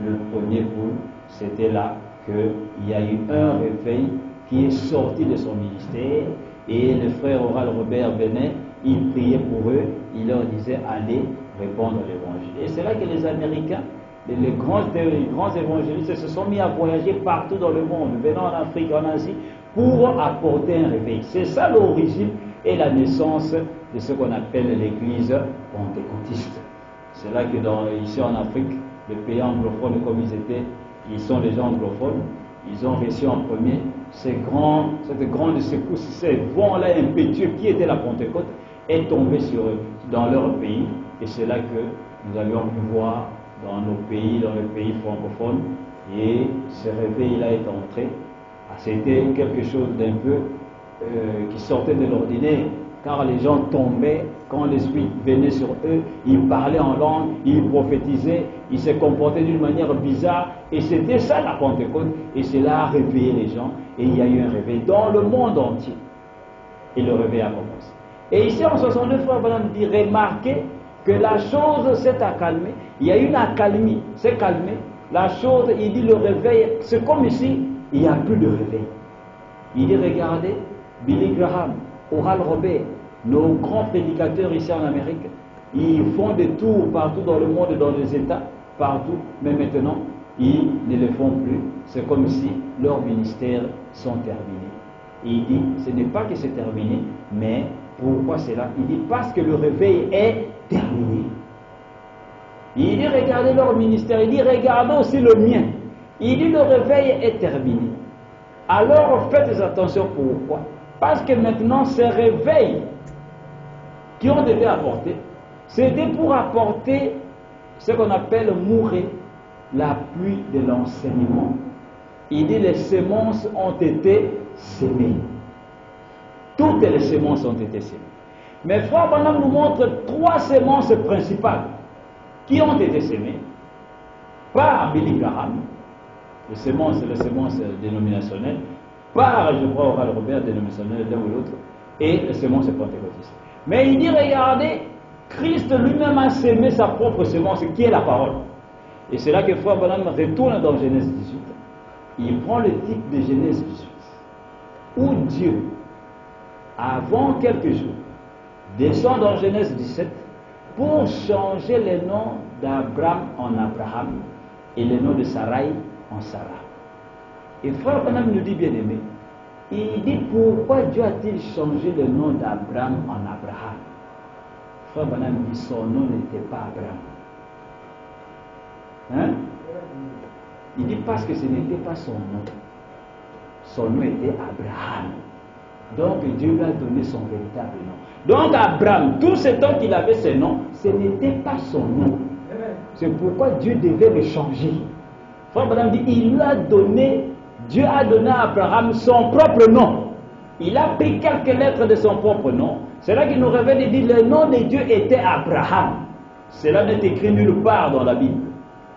A: Le premier coup, c'était là qu'il y a eu un réveil qui est sorti de son ministère et le frère Oral Robert venait, il priait pour eux, il leur disait allez répondre l'évangile. Et c'est là que les Américains, les grands évangélistes se sont mis à voyager partout dans le monde, venant en Afrique, en Asie, pour apporter un réveil. C'est ça l'origine et la naissance de ce qu'on appelle l'église pentecôtiste. C'est là que ici en Afrique, les pays anglophones comme ils sont des gens anglophones, ils ont reçu en premier cette grande secousse, ces vents-là impétueux qui était la Pentecôte, est tombé sur eux, dans leur pays. Et c'est là que nous avions pu voir dans nos pays, dans les pays francophones, et ce réveil-là est entré. C'était quelque chose d'un peu qui sortait de l'ordinaire, car les gens tombaient, quand l'Esprit venait sur eux, ils parlaient en langue, ils prophétisaient, ils se comportaient d'une manière bizarre, et c'était ça la Pentecôte, et cela a réveillé les gens, et il y a eu un réveil dans le monde entier, et le réveil a commencé. Et ici en 69, Frère Branham dit, remarquez que la chose s'est accalmée, il y a eu une accalmie, c'est calmé, la chose, il dit le réveil, c'est comme ici, il n'y a plus de réveil. Il dit, regardez, Billy Graham, Oral Roberts, nos grands prédicateurs ici en Amérique, ils font des tours partout dans le monde, dans les États, partout, mais maintenant, ils ne le font plus. c'est comme si leurs ministères sont terminés. Et il dit, ce n'est pas que c'est terminé, mais pourquoi c'est là? Il dit, parce que le réveil est terminé. Il dit, regardez leur ministère. Il dit, regardez aussi le mien. Il dit, le réveil est terminé. Alors faites attention, pourquoi? Parce que maintenant, ces réveils qui ont été apportés, c'était pour apporter ce qu'on appelle mourir la pluie de l'enseignement. Il dit, les semences ont été semées. Toutes les semences ont été semées. Mais Frère Branham nous montre 3 semences principales qui ont été semées par Billy Graham, les semences dénominationnelles, par, je crois, Oral Robert, dénominationnel l'un ou l'autre, et les semences pentecôtistes. Mais il dit, regardez, Christ lui-même a semé sa propre semence, qui est la parole. Et c'est là que Frère Branham retourne dans Genèse 18. Il prend le titre de Genèse 18, où Dieu, avant quelques jours, descend dans Genèse 17 pour changer le nom d'Abraham en Abraham et le nom de Sarai en Sarah. Et Frère Branham nous dit, bien aimé, il dit, pourquoi Dieu a-t-il changé le nom d'Abraham en Abraham? Frère Branham dit, son nom n'était pas Abraham. Hein? Il dit, parce que ce n'était pas son nom. Son nom était Abraham. Donc Dieu lui a donné son véritable nom. Donc Abraham, tout ce temps qu'il avait ce nom, ce n'était pas son nom. C'est pourquoi Dieu devait le changer. Frère Branham dit, Dieu a donné à Abraham son propre nom. Il a pris quelques lettres de son propre nom. C'est là qu'il nous révèle et dit, le nom de Dieu était Abraham. Cela n'est écrit nulle part dans la Bible.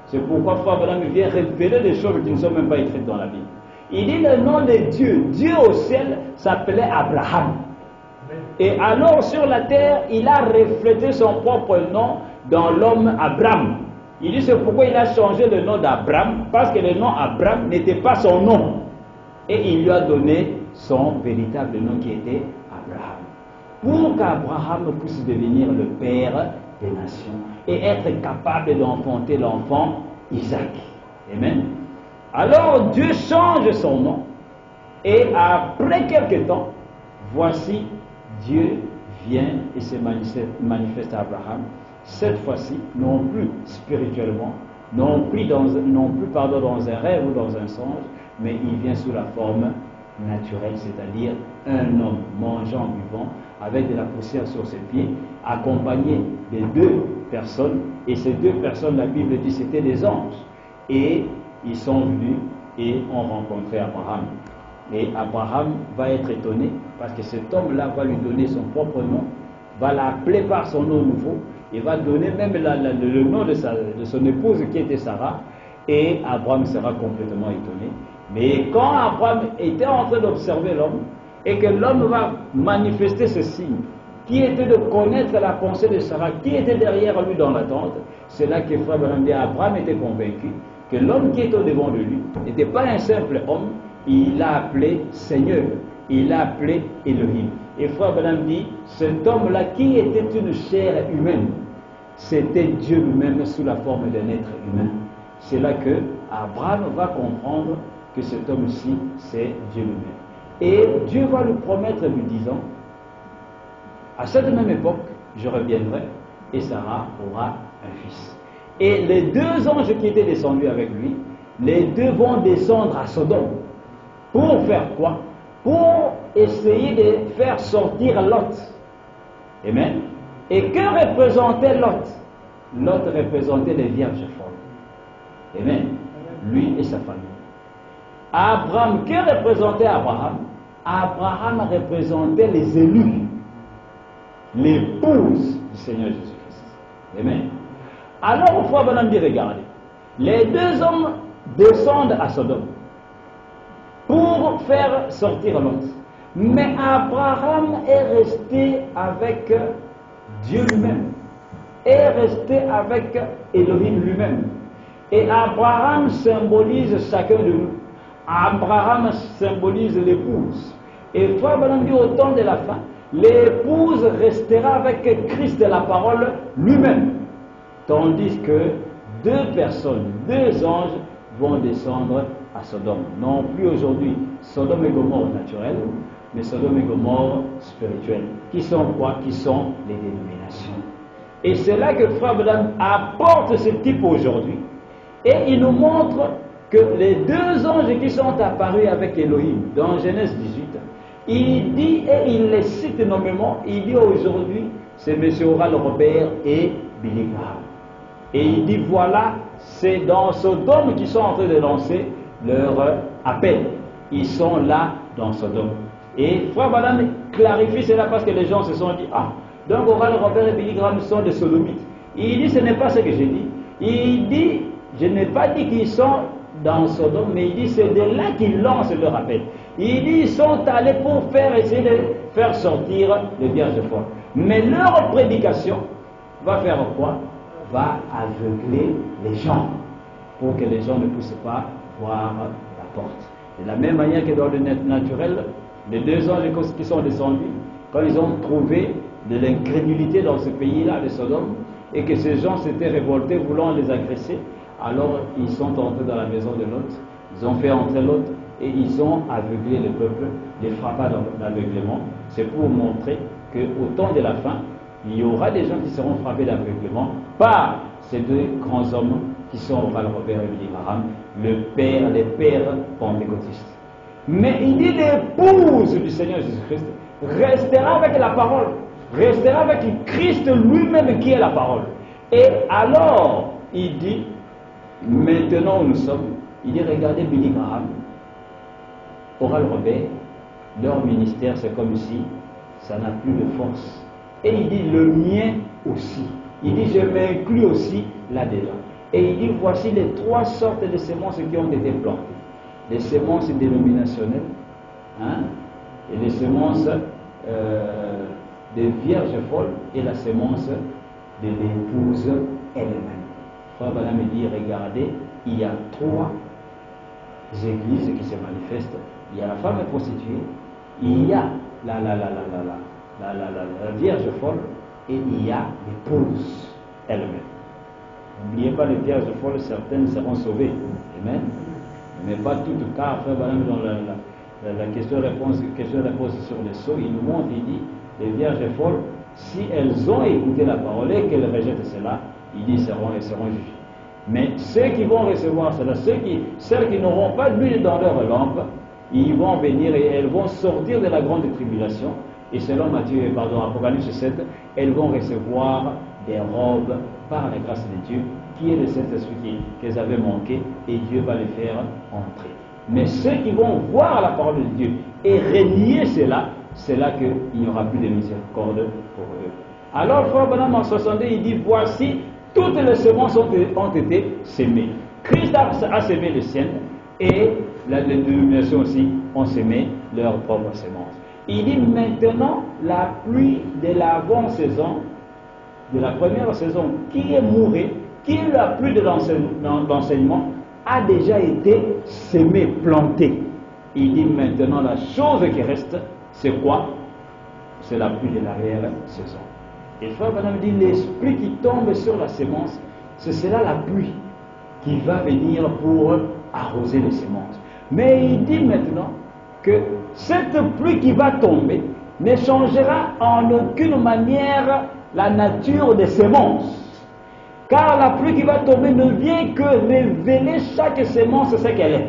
A: C'est pourquoi Frère Branham vient révéler des choses qui ne sont même pas écrites dans la Bible. Il dit le nom de Dieu. Dieu au ciel s'appelait Abraham. Et alors sur la terre, il a reflété son propre nom dans l'homme Abraham. Il dit c'est pourquoi il a changé le nom d'Abraham, parce que le nom Abraham n'était pas son nom. Et il lui a donné son véritable nom qui était Abraham. Pour qu'Abraham puisse devenir le père des nations et être capable d'enfanter l'enfant Isaac. Amen. Alors Dieu change son nom et après quelque temps, voici Dieu vient et se manifeste à Abraham. Cette fois-ci, non plus spirituellement, non plus dans un rêve ou dans un songe, mais il vient sous la forme naturelle, c'est-à-dire un homme mangeant, buvant, avec de la poussière sur ses pieds, accompagné de 2 personnes, et ces 2 personnes, la Bible dit, c'était des anges, et ils sont venus et ont rencontré Abraham. Et Abraham va être étonné, parce que cet homme-là va lui donner son propre nom, va l'appeler par son nom nouveau, et va donner même le nom de son épouse qui était Sarah, et Abraham sera complètement étonné. Mais quand Abraham était en train d'observer l'homme, et que l'homme va manifester ce signe, qui était de connaître la pensée de Sarah, qui était derrière lui dans la tente, c'est là que Frère Branham dit, Abraham était convaincu que l'homme qui est au devant de lui n'était pas un simple homme, il l'a appelé Seigneur, il l'a appelé Elohim. Et Frère Branham dit, cet homme-là qui était une chair humaine, c'était Dieu lui-même sous la forme d'un être humain. C'est là que Abraham va comprendre que cet homme-ci, c'est Dieu lui-même. Et Dieu va lui promettre, lui disant, à cette même époque, je reviendrai et Sarah aura un fils. Et les 2 anges qui étaient descendus avec lui, les 2 vont descendre à Sodome. Pour faire quoi? Pour essayer de faire sortir Lot. Amen. Et que représentait Lot? Lot représentait les vierges folles. Amen. Lui et sa famille. Abraham, que représentait Abraham? Abraham représentait les élus, l'épouse du Seigneur Jésus-Christ. Amen. Alors, Frère Branham dit, regardez, les 2 hommes descendent à Sodome pour faire sortir Lot. Mais Abraham est resté avec Dieu lui-même, est resté avec Elohim lui-même. Et Abraham symbolise chacun de nous. Abraham symbolise l'épouse. Et Frère Branham dit au temps de la fin, l'épouse restera avec Christ de la parole lui-même. Tandis que 2 personnes, 2 anges vont descendre à à Sodome. Non plus aujourd'hui Sodome et Gomorre naturel, mais Sodome et Gomorre spirituel. Qui sont quoi? Qui sont les dénominations. Et c'est là que Frère Branham apporte ce type aujourd'hui. Et il nous montre que les deux anges qui sont apparus avec Elohim dans Genèse 18, il dit, et il les cite nommément, il dit aujourd'hui, c'est M. Oral Robert et Billy Graham. Et il dit, voilà, c'est dans Sodome qu'ils sont en train de lancer leur appel. Ils sont là dans Sodome. Et Frère Branham clarifie cela parce que les gens se sont dit, ah, donc Oral Robert et Billy Graham sont des sodomites. Il dit, ce n'est pas ce que j'ai dit. Il dit, je n'ai pas dit qu'ils sont dans Sodome, mais il dit, c'est de là qu'ils lancent leur appel. Il dit, ils sont allés pour essayer de faire sortir les vierges folles. Mais leur prédication va faire quoi? Va aveugler les gens, pour que les gens ne puissent pas voir la porte. De la même manière que dans le net naturel, les deux anges qui sont descendus, quand ils ont trouvé de l'incrédulité dans ce pays-là, de Sodome, et que ces gens s'étaient révoltés voulant les agresser, alors ils sont entrés dans la maison de Lot, ils ont fait entrer Lot, et ils ont aveuglé le peuple, les frappa d'aveuglement. C'est pour montrer qu'au temps de la fin, il y aura des gens qui seront frappés d'aveuglement par ces deux grands hommes qui sont Oral Robert et Billy Graham, les pères pentecôtistes. Mais il dit l'épouse du Seigneur Jésus-Christ restera avec la parole, restera avec Christ lui-même qui est la parole. Et alors, il dit, maintenant où nous sommes, il dit, regardez Billy Graham, Oral Robert, leur ministère c'est comme si ça n'a plus de force. Et il dit, le mien aussi. Il dit, je m'inclus aussi là-dedans. Et il dit, voici les trois sortes de semences qui ont été plantées. Les semences dénominationnelles, hein, et les semences des vierges folles, et la semence de l'épouse elle-même. Frère Branham dit, regardez, il y a trois églises qui se manifestent. Il y a la femme prostituée, il y a la vierge folle, et il y a l'épouse elle-même. N'oubliez pas les vierges folles, certaines seront sauvées. Amen. Mais pas toutes, car Frère Branham, dans la question-réponse sur les sceaux, il nous montre, il dit, les vierges folles, si elles ont écouté la parole et qu'elles rejettent cela, il dit, elles seront jugées. Mais ceux qui vont recevoir cela, celles qui n'auront pas d'huile dans leur lampe, ils vont venir et elles vont sortir de la grande tribulation. Et selon Apocalypse 7, elles vont recevoir des robes par la grâce de Dieu, qui est le Saint-Esprit qu'elles avaient manqué, et Dieu va les faire entrer. Mais ceux qui vont voir la parole de Dieu et renier cela, c'est là qu'il n'y aura plus de miséricorde pour eux. Alors, Frère Branham en 62, il dit, voici, toutes les semences ont été semées. Christ a semé les siennes, et la dénomination aussi ont semé leurs propres semences. Il dit maintenant, la pluie de l'avant-saison, de la première saison, qui est mourue, qui est la pluie de l'enseignement, a déjà été semée, plantée. Il dit maintenant, la chose qui reste, c'est quoi? C'est la pluie de l'arrière-saison. Et Frère Branham dit, l'esprit qui tombe sur la sémence, c'est cela la pluie qui va venir pour arroser les semences. Mais il dit maintenant que cette pluie qui va tomber ne changera en aucune manière la nature des semences. Car la pluie qui va tomber ne vient que révéler chaque sémence ce qu'elle est.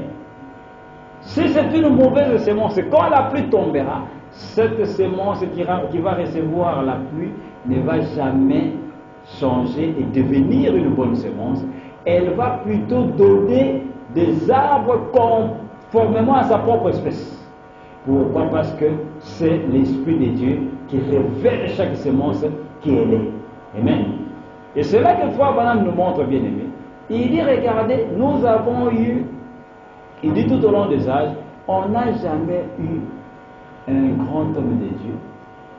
A: Si c'est une mauvaise sémence, quand la pluie tombera, cette sémence qui va recevoir la pluie ne va jamais changer et devenir une bonne sémence. Elle va plutôt donner des arbres conformément à sa propre espèce. Pourquoi? Parce que c'est l'Esprit de Dieu qui révèle chaque sémence qui elle est. Amen. Et c'est là que Frère Branham nous montre, bien aimé. Il dit, regardez, nous avons eu, il dit tout au long des âges, on n'a jamais eu un grand homme de Dieu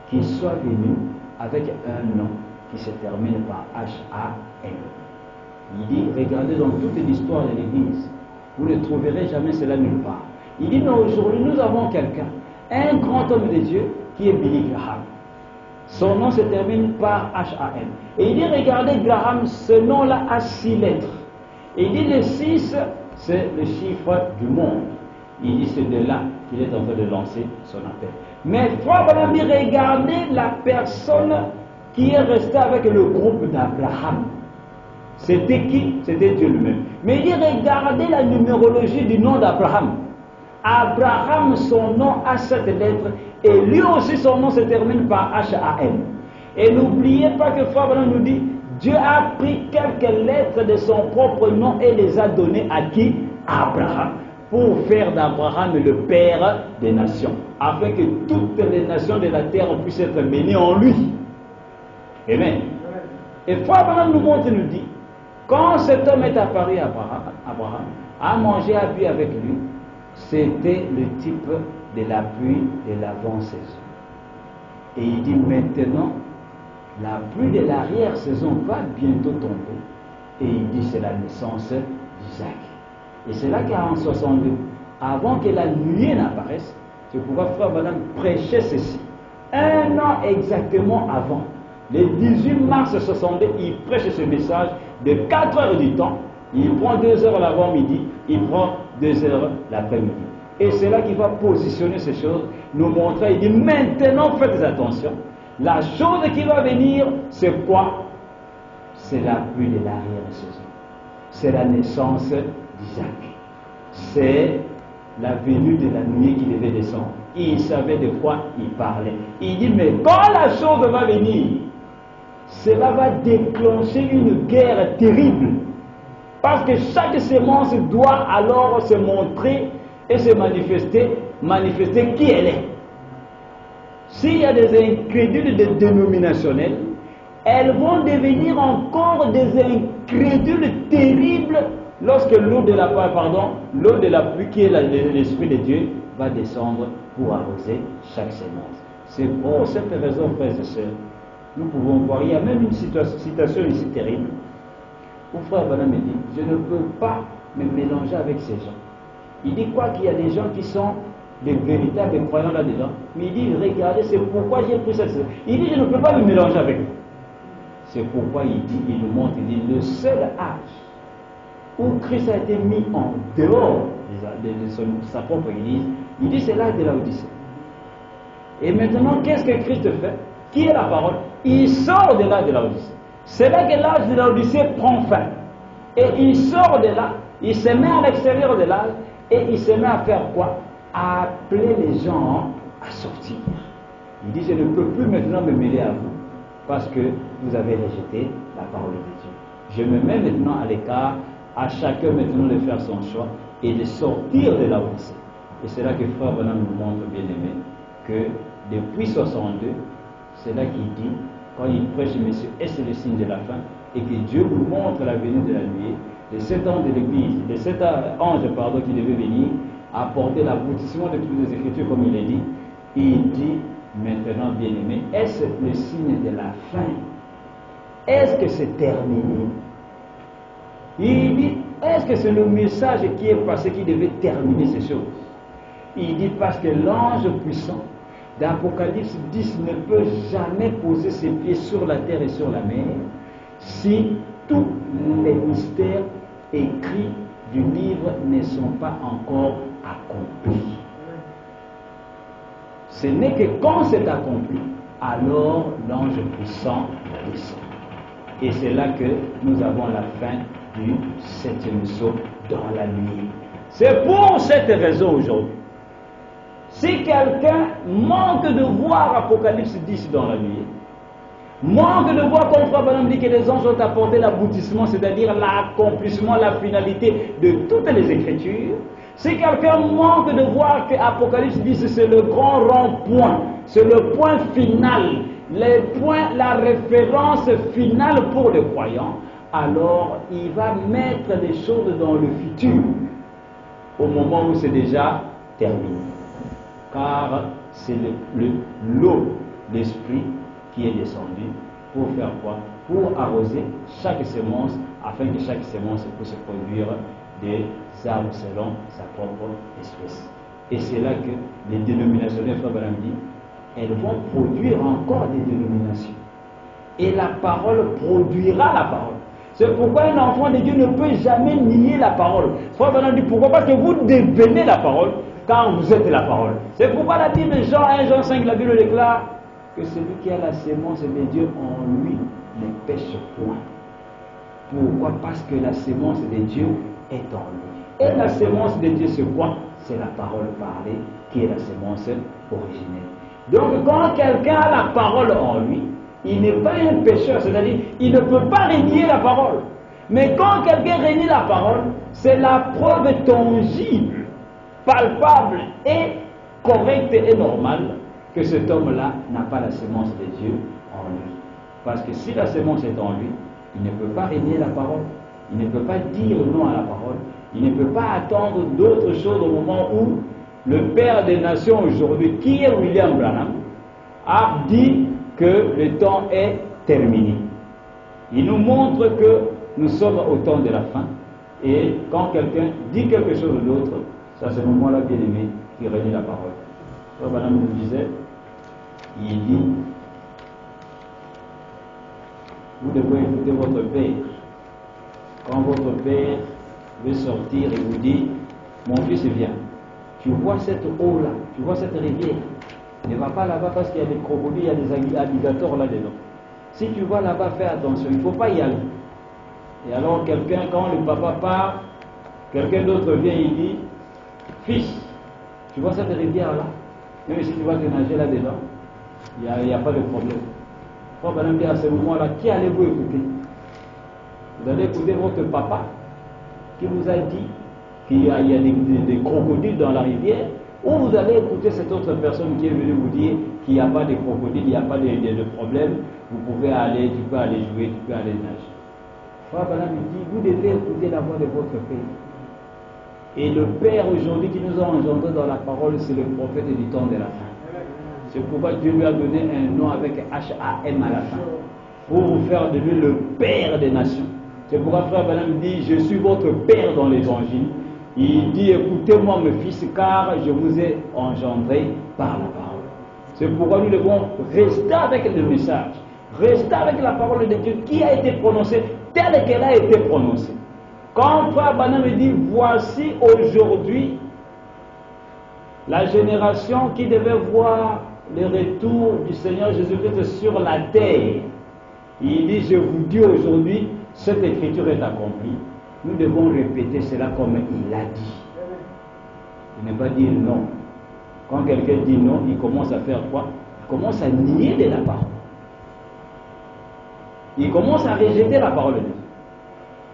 A: qui soit venu avec un nom qui se termine par H-A-N. Il dit, regardez dans toute l'histoire de l'Église, vous ne trouverez jamais cela nulle part. Il dit, non, aujourd'hui nous avons quelqu'un, un grand homme de Dieu qui est Billy Graham. Son nom se termine par H-A-N. Et il dit, regardez Graham, ce nom-là a 6 lettres. Et il dit, les 6, c'est le chiffre du monde. Il dit c'est de là qu'il est en train de lancer son appel. Mais Frère Branham dit, regardez la personne qui est restée avec le groupe d'Abraham. C'était qui? C'était Dieu lui-même. Mais il dit, regardez la numérologie du nom d'Abraham. Abraham, son nom a 7 lettres, et lui aussi son nom se termine par H-A-M. Et n'oubliez pas que Frère Branham nous dit, Dieu a pris quelques lettres de son propre nom et les a données à qui? À Abraham, pour faire d'Abraham le père des nations, afin que toutes les nations de la terre puissent être bénies en lui. Amen. Et Frère Branham nous montre et nous dit, quand cet homme est apparu à Abraham, a mangé, a bu avec lui, c'était le type de la pluie de l'avant-saison. Et il dit maintenant, la pluie de l'arrière-saison va bientôt tomber. Et il dit c'est la naissance d'Isaac. Et c'est là qu'en 62, avant que la nuée n'apparaisse, c'est pourquoi Frère Branham prêchait ceci. Un an exactement avant, le 18 mars 62, il prêche ce message de 4 heures du temps. Il prend 2 heures l'avant-midi, il prend 2 heures l'après-midi. Et c'est là qu'il va positionner ces choses, nous montrer, il dit maintenant faites attention. La chose qui va venir, c'est quoi? C'est la pluie de l'arrière-saison. C'est la naissance d'Isaac. C'est la venue de la nuée qui devait descendre. Il savait de quoi il parlait. Il dit, mais quand la chose va venir, cela va déclencher une guerre terrible. Parce que chaque sémence doit alors se montrer et se manifester qui elle est. S'il y a des incrédules dénominationnels, elles vont devenir encore des incrédules terribles lorsque l'eau de la pluie qui est l'Esprit de Dieu va descendre pour arroser chaque sémence. C'est pour cette raison, frères et sœurs, nous pouvons voir, il y a même une citation ici terrible, où Frère Branham me dit, je ne peux pas me mélanger avec ces gens. Il dit quoi qu'il y a des gens qui sont des véritables croyants là-dedans, mais il dit, regardez, c'est pourquoi j'ai pris cette... Il dit, je ne peux pas me mélanger avec eux. C'est pourquoi il dit, il nous montre, il dit, le seul âge où Christ a été mis en dehors de sa propre église, il dit, c'est l'âge de l'Odyssée. Et maintenant, qu'est-ce que Christ fait? Qui est la parole? Il sort de l'âge de l'Odyssée. C'est là que l'âge de l'Odyssée prend fin. Et il sort de là, il se met à l'extérieur de l'âge, et il se met à faire quoi? À appeler les gens à sortir. Il dit, je ne peux plus maintenant me mêler à vous, parce que vous avez rejeté la parole de Dieu. Je me mets maintenant à l'écart, à chacun maintenant de faire son choix, et de sortir de l'Odyssée. Et c'est là que Frère Branham nous montre, bien aimé, que depuis 62, c'est là qu'il dit, quand il prêche, messieurs, est-ce le signe de la fin, et que Dieu nous montre la venue de la nuée, les 7 ans de l'Église, les 7 anges qui devaient venir, apporter l'aboutissement de toutes les Écritures, comme il est dit, il dit, maintenant, bien-aimé, est-ce le signe de la fin? Est-ce que c'est terminé? Il dit, est-ce que c'est le message qui est passé qui devait terminer ces choses? Il dit, parce que l'ange puissant d'Apocalypse 10 ne peut jamais poser ses pieds sur la terre et sur la mer si tous les mystères écrits du livre ne sont pas encore accomplis. Ce n'est que quand c'est accompli, alors l'ange puissant descend. Et c'est là que nous avons la fin du 7e saut dans la nuit. C'est pour cette raison aujourd'hui. Si quelqu'un manque de voir Apocalypse 10 dans la nuit, manque de voir comme Frère Branham dit que les anges ont apporté l'aboutissement, c'est-à-dire l'accomplissement, la finalité de toutes les Écritures, si quelqu'un manque de voir que Apocalypse 10 c'est le grand rond-point, c'est le point final, la référence finale pour le croyant, alors il va mettre les choses dans le futur, au moment où c'est déjà terminé. Car c'est l'eau, l'esprit qui est descendu pour faire quoi? Pour arroser chaque sémence, afin que chaque sémence puisse produire des arbres selon sa propre espèce. Et c'est là que les dénominations, Frère Branham dit, elles vont produire encore des dénominations. Et la parole produira la parole. C'est pourquoi un enfant de Dieu ne peut jamais nier la parole. Frère Branham dit pourquoi? Parce que vous devenez la parole quand vous êtes la parole. C'est pourquoi la Bible, Jean 1, Jean 5, la Bible déclare que celui qui a la sémence de Dieu en lui ne pêche point. Pourquoi? Parce que la sémence de Dieu est en lui. Et la sémence de Dieu, c'est quoi? C'est la parole parlée qui est la sémence originelle. Donc quand quelqu'un a la parole en lui, il n'est pas un pécheur, c'est-à-dire il ne peut pas renier la parole. Mais quand quelqu'un renie la parole, c'est la preuve tangible, palpable et correcte et normale que cet homme-là n'a pas la sémence de Dieu en lui. Parce que si la sémence est en lui, il ne peut pas renier la parole, il ne peut pas dire non à la parole, il ne peut pas attendre d'autres choses au moment où le Père des Nations aujourd'hui, qui est William Branham, a dit que le temps est terminé. Il nous montre que nous sommes au temps de la fin. Et quand quelqu'un dit quelque chose d'autre, c'est à ce moment-là, bien aimé, qui renie la parole. Frère Branham nous disait, il dit, vous devez écouter votre Père. Quand votre Père veut sortir et vous dit, mon fils viens, tu vois cette eau-là, tu vois cette rivière, ne va pas là-bas parce qu'il y a des crocodiles, il y a des alligators là-dedans. Si tu vas là-bas, fais attention, il ne faut pas y aller. Et alors quelqu'un, quand le papa part, quelqu'un d'autre vient et il dit, fils, tu vois cette rivière-là, même si tu vas te nager là-dedans, il n'y a pas de problème. Frère Branham dit à ce moment-là, qui allez-vous écouter? Vous allez écouter votre papa qui vous a dit qu'il y a des crocodiles dans la rivière, ou vous allez écouter cette autre personne qui est venue vous dire qu'il n'y a pas de crocodiles, il n'y a pas de problème, vous pouvez aller, tu peux aller jouer, tu peux aller nager. Frère Branham dit, vous devez écouter la voix de votre Père. Et le Père aujourd'hui qui nous a engendrés dans la parole, c'est le prophète du temps de la fin. C'est pourquoi Dieu lui a donné un nom avec H-A-M à la fin, pour vous faire de lui le Père des nations. C'est pourquoi Frère Branham dit, je suis votre Père dans l'évangile. Il dit, écoutez-moi mes fils, car je vous ai engendré par la parole. C'est pourquoi nous devons rester avec le message, rester avec la parole de Dieu qui a été prononcée telle qu'elle a été prononcée. Quand Frère Branham dit, voici aujourd'hui la génération qui devait voir le retour du Seigneur Jésus-Christ sur la terre, il dit, je vous dis aujourd'hui, cette écriture est accomplie. Nous devons répéter cela comme il l'a dit. Il ne pas dire non. Quand quelqu'un dit non, il commence à faire quoi? Il commence à nier de la parole. Il commence à rejeter la parole de Dieu.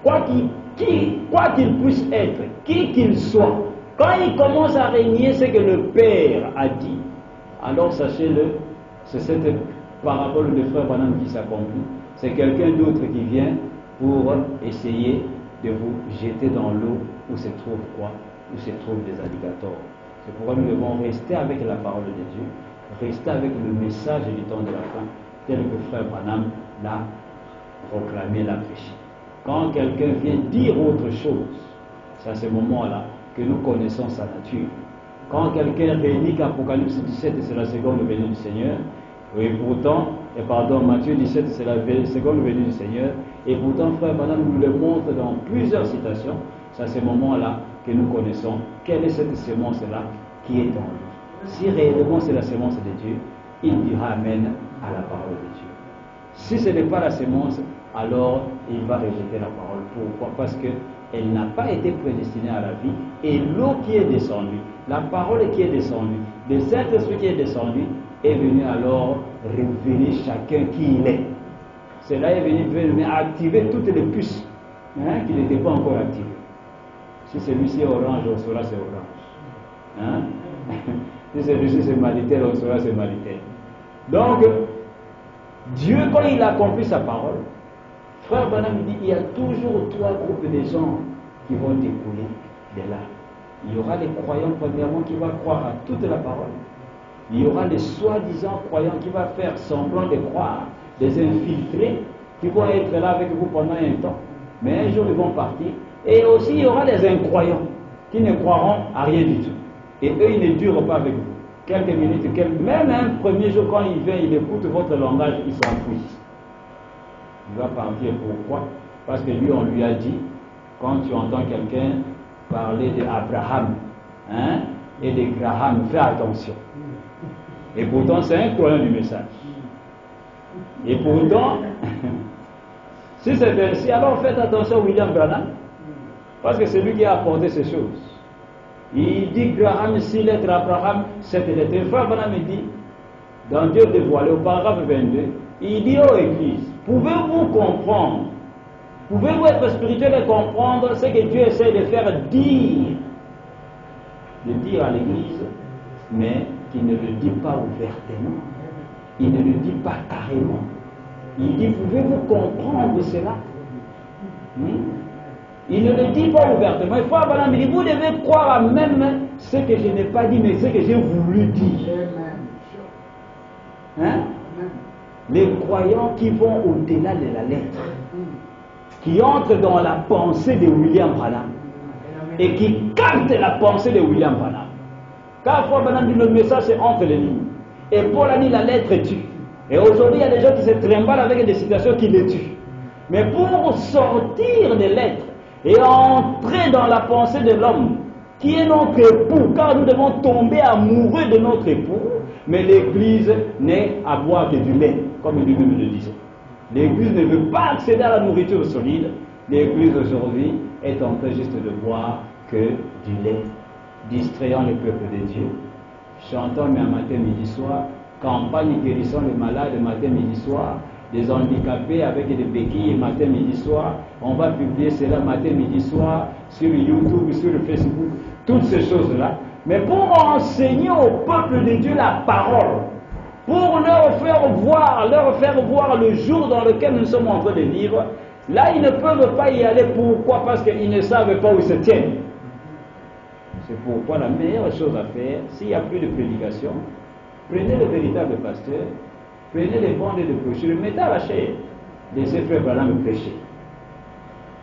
A: Quoi qu'il puisse être, qui qu'il soit, quand il commence à régner ce que le Père a dit, alors sachez-le, c'est cette parabole de Frère Branham qui s'accomplit. C'est quelqu'un d'autre qui vient pour essayer de vous jeter dans l'eau où se trouve quoi? Où se trouvent des alligators. C'est pourquoi nous devons rester avec la parole de Dieu, rester avec le message du temps de la fin, tel que Frère Branham l'a proclamé, l'a prêché. Quand quelqu'un vient dire autre chose, c'est à ce moment-là que nous connaissons sa nature. Quand quelqu'un renie qu'Apocalypse 17 c'est la seconde venue du Seigneur, et pourtant, Matthieu 17 c'est la seconde venue du Seigneur, et pourtant Frère Branham nous le montre dans plusieurs citations, c'est à ce moment-là que nous connaissons quelle est cette sémence-là qui est en lui. Si réellement c'est la sémence de Dieu, il dira Amen à la parole de Dieu. Si ce n'est pas la sémence, alors il va rejeter la parole. Pourquoi? Parce qu'elle n'a pas été prédestinée à la vie, et l'eau qui est descendue, la parole qui est descendue, le Saint-Esprit qui est descendu, est venu alors révéler chacun qui il est. Cela est venu activer toutes les puces qui n'étaient pas encore activées. Si celui-ci est orange, on saura c'est orange. Si celui-ci c'est malitaire, on saura c'est malitaire. Donc, Dieu, quand il a accompli sa parole, Frère Branham dit il y a toujours trois groupes de gens qui vont découler de là. Il y aura les croyants, premièrement, qui vont croire à toute la parole. Il y aura les soi-disant croyants qui vont faire semblant de croire, des infiltrés qui vont être là avec vous pendant un temps, mais un jour ils vont partir. Et aussi il y aura des incroyants qui ne croiront à rien du tout. Et eux, ils ne durent pas avec vous. Quelques minutes, même un premier jour, quand il vient, il écoute votre langage, il s'enfuit. Il va partir. Pourquoi? Parce que lui, on lui a dit, quand tu entends quelqu'un parler d'Abraham et de Graham, fais attention. Et pourtant, c'est un croyant du message. Et pourtant, si c'est ainsi, alors faites attention à William Branham, parce que c'est lui qui a apporté ces choses. Il dit Graham, 6 lettres, Abraham, 7 lettres. Et frère Branham dit, dans Dieu dévoilé, au paragraphe 22, il dit aux églises, pouvez-vous comprendre, pouvez-vous être spirituel et comprendre ce que Dieu essaie de faire dire à l'église, mais qu'il ne le dit pas ouvertement, il ne le dit pas carrément. Il dit, pouvez-vous comprendre cela? Il ne le dit pas ouvertement. Il faut avoir dit, vous devez croire à même ce que je n'ai pas dit, mais ce que j'ai voulu dire. Les croyants qui vont au-delà de la lettre, qui entrent dans la pensée de William Branham et qui captent la pensée de William Branham. Car Frère Branham dit, le message c'est entre les lignes. Et Paul a dit, la lettre tue. Et aujourd'hui, il y a des gens qui se trimballent avec des citations qui les tuent. Mais pour sortir des lettres et entrer dans la pensée de l'homme, qui est notre époux, car nous devons tomber amoureux de notre époux, mais l'Église n'est à boire que du lait, comme lui-même le disait. L'Église ne veut pas accéder à la nourriture solide. L'Église aujourd'hui est en train juste de boire que du lait, distrayant le peuple de Dieu, chantant mais matin, midi, soir, campagne guérissant les malades matin, midi, soir, des handicapés avec des béquilles matin, midi, soir. On va publier cela matin, midi, soir, sur YouTube, sur Facebook, toutes ces choses-là. Mais pour enseigner au peuple de Dieu la parole, pour leur faire voir le jour dans lequel nous sommes en train de vivre, là ils ne peuvent pas y aller. Pourquoi? Parce qu'ils ne savent pas où ils se tiennent. C'est pourquoi la meilleure chose à faire, s'il n'y a plus de prédication, prenez le véritable pasteur, prenez les bandes de prêcher, le mettez à la chair, laissez frère Branham prêcher.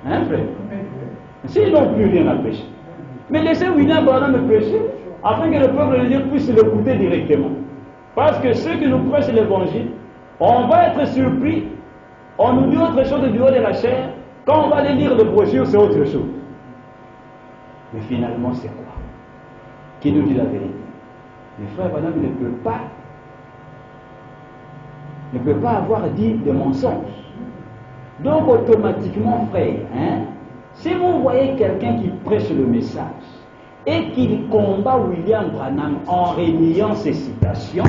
A: Hein frère? S'ils n'ont plus rien à prêcher. Mais laissez William Branham prêcher, afin que le peuple de Dieu puisse l'écouter directement. Parce que ceux qui nous prêchent l'évangile, on va être surpris, on nous dit autre chose du haut de la chair, quand on va aller lire le brochure, c'est autre chose. Mais finalement, c'est quoi? Qui nous dit la vérité? Le frère Branham ne peut pas avoir dit de mensonges. Donc automatiquement, frère, si vous voyez quelqu'un qui prêche le message et qu'il combat William Branham en réuniant ses citations,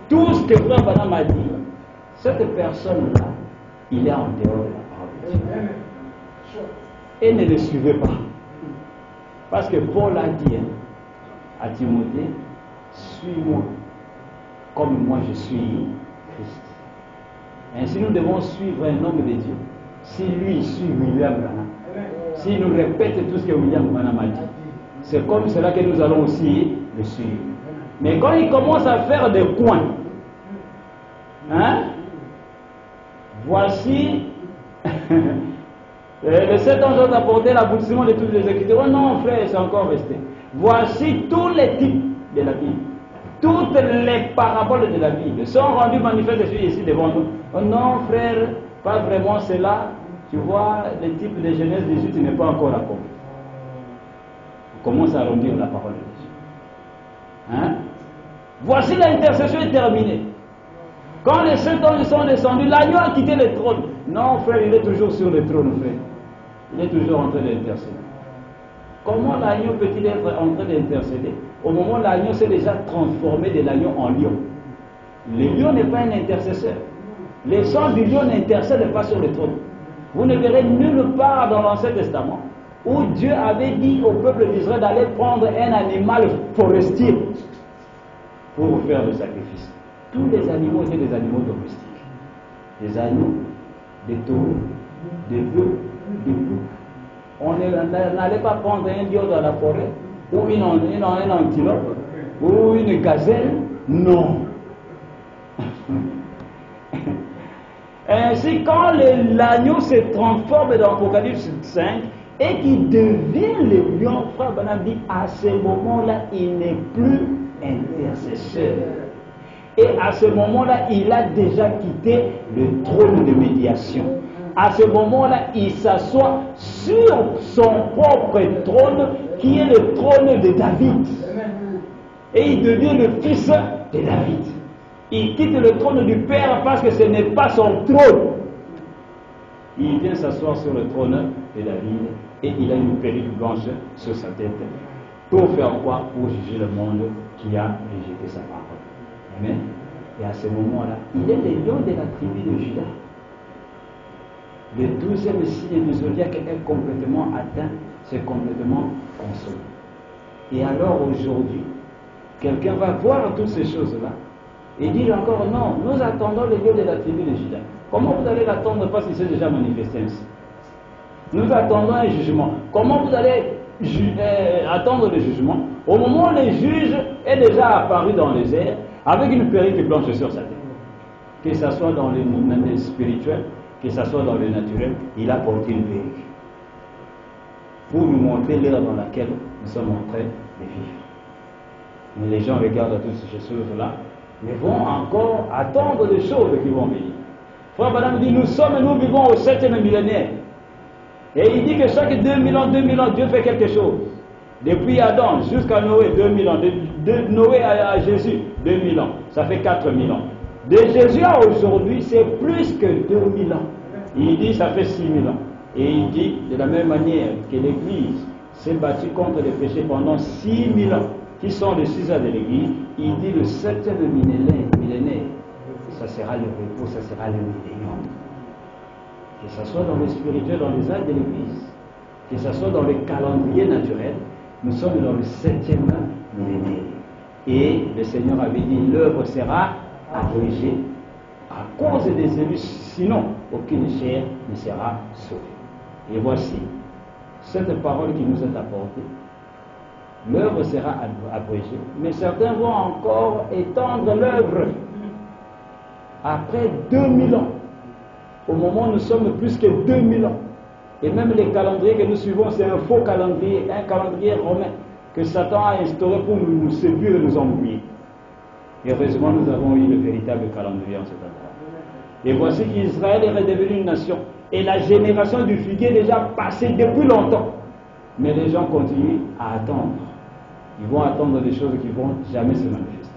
A: tout ce que frère Branham a dit, cette personne-là, il est en dehors de la parole de Dieu. Et ne le suivez pas. Parce que Paul a dit à Timothée, suis-moi comme moi je suis Christ. Ainsi nous devons suivre un homme de Dieu. Si lui suit William Branham, s'il nous répète tout ce que William Branham a dit, c'est comme cela que nous allons aussi le suivre. Mais quand il commence à faire des coins, voici les 7 ans ont apporté l'aboutissement de toutes les Écritures. Oh non, frère, c'est encore resté. Voici tous les types de la Bible. Toutes les paraboles de la Bible sont rendues manifestes ici devant nous. Oh non, frère, pas vraiment cela. Tu vois, le type de Genèse 18 n'est pas encore accompli. On commence à arrondir la parole de Dieu. Voici l'intercession est terminée. Quand les 7 ans sont descendus, l'agneau a quitté le trône. Non, frère, il est toujours sur le trône, frère. Il est toujours en train d'intercéder. Comment l'agneau peut-il être en train d'intercéder? Au moment où l'agneau s'est déjà transformé de l'agneau en lion. Le lion n'est pas un intercesseur. Le sang du lion n'intercède pas sur le trône. Vous ne verrez nulle part dans l'Ancien Testament où Dieu avait dit au peuple d'Israël d'aller prendre un animal forestier pour faire le sacrifice. Tous les animaux étaient des animaux domestiques. Des agneaux, des taureaux, des bœufs, des boucs. On n'allait pas prendre un lion dans la forêt, ou un antilope, ou une gazelle. Non. Ainsi, quand l'agneau se transforme dans l'Apocalypse 5 et qu'il devient le lion, frère Branham dit, à ce moment-là, il n'est plus intercesseur. Et à ce moment-là, il a déjà quitté le trône de médiation. à ce moment-là, il s'assoit sur son propre trône, qui est le trône de David. Et il devient le fils de David. Il quitte le trône du Père parce que ce n'est pas son trône. Il vient s'asseoir sur le trône de David et il a une perruque blanche sur sa tête. Pour faire quoi? Pour juger le monde qui a rejeté sa parole. Amen. Et à ce moment-là, il est le lion de la tribu de Juda. Le 12e signe du zodiaque est complètement atteint, c'est complètement consommé. Et alors aujourd'hui, quelqu'un va voir toutes ces choses-là et dire encore non, nous attendons le lion de la tribu de Juda. Comment vous allez l'attendre parce qu'il s'est déjà manifesté ainsi? Nous attendons un jugement. Comment vous allez attendre le jugement au moment où le juge est déjà apparu dans les airs avec une perruque blanche sur sa tête? Que ce soit dans le monde spirituel, que ce soit dans le naturel, il a porté une perruque pour nous montrer l'ère dans laquelle nous sommes en train de vivre. Mais les gens regardent toutes ces choses-là, mais vont encore attendre des choses qui vont venir. Frère Branham dit, nous vivons au 7e millénaire. Et il dit que chaque 2000 ans, Dieu fait quelque chose. Depuis Adam jusqu'à Noé, 2000 ans. De Noé à Jésus, 2000 ans. Ça fait 4000 ans. De Jésus à aujourd'hui, c'est plus que 2000 ans. Il dit, ça fait 6000 ans. Et il dit, de la même manière que l'Église s'est battue contre les péchés pendant 6000 ans, qui sont les 6 ans de l'Église, il dit le 7e millénaire, ça sera le repos, ça sera le millénium. Que ce soit dans le spirituel, dans les âges de l'Église, que ce soit dans le calendrier naturel, nous sommes dans le 7e millénaire. Et le Seigneur avait dit, l'œuvre sera abrégée à cause des élus, sinon aucune chair ne sera sauvée. Et voici cette parole qui nous est apportée. L'œuvre sera abrégée, mais certains vont encore étendre l'œuvre après 2000 ans. Au moment où nous sommes plus que 2000 ans. Et même les calendriers que nous suivons, c'est un faux calendrier, un calendrier romain que Satan a instauré pour nous séduire et nous embrouiller. Et heureusement, nous avons eu le véritable calendrier en cet endroit. Et voici qu'Israël est redevenu une nation. Et la génération du figuier est déjà passée depuis longtemps. Mais les gens continuent à attendre. Ils vont attendre des choses qui ne vont jamais se manifester.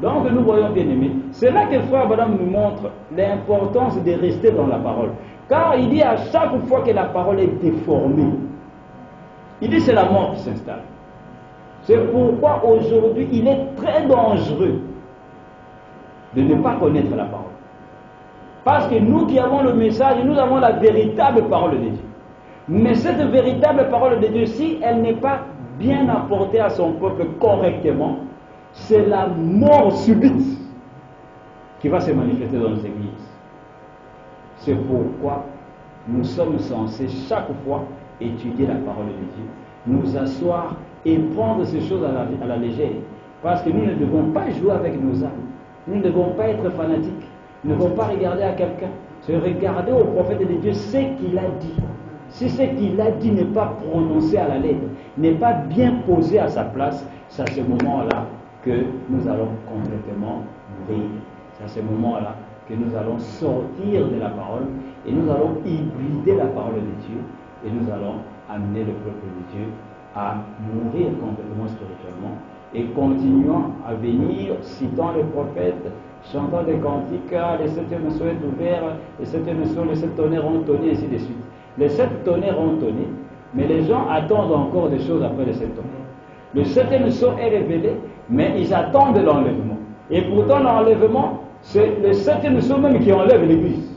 A: Donc nous voyons, bien aimés, c'est là que Frère Branham nous montre l'importance de rester dans la parole. Car il dit à chaque fois que la parole est déformée, il dit c'est la mort qui s'installe. C'est pourquoi aujourd'hui il est très dangereux de ne pas connaître la parole. Parce que nous qui avons le message, nous avons la véritable parole de Dieu. Mais cette véritable parole de Dieu, si elle n'est pas bien apportée à son peuple correctement, c'est la mort subite qui va se manifester dans nos églises. C'est pourquoi nous sommes censés chaque fois étudier la parole de Dieu, nous asseoir et prendre ces choses à la légère. Parce que nous ne devons pas jouer avec nos âmes. Nous ne devons pas être fanatiques. Nous ne devons pas regarder à quelqu'un. C'est regarder au prophète de Dieu ce qu'il a dit. Si ce qu'il a dit n'est pas prononcé à la lettre, n'est pas bien posé à sa place, c'est à ce moment-là que nous allons complètement mourir. C'est à ce moment-là que nous allons sortir de la parole et nous allons hybrider la parole de Dieu et nous allons amener le peuple de Dieu à mourir complètement spirituellement et continuant à venir, citant les prophètes, chantant des cantiques, les 7e sceaux est ouvert, les 7e sceaux, les 7 tonnerres ont tonné, ainsi de suite. Les 7 tonnerres ont tonné, mais les gens attendent encore des choses après les 7 tonnerres. Le 7e sceau est révélé, mais ils attendent l'enlèvement. Et pourtant, l'enlèvement, c'est le 7e sceau même qui enlève l'Église.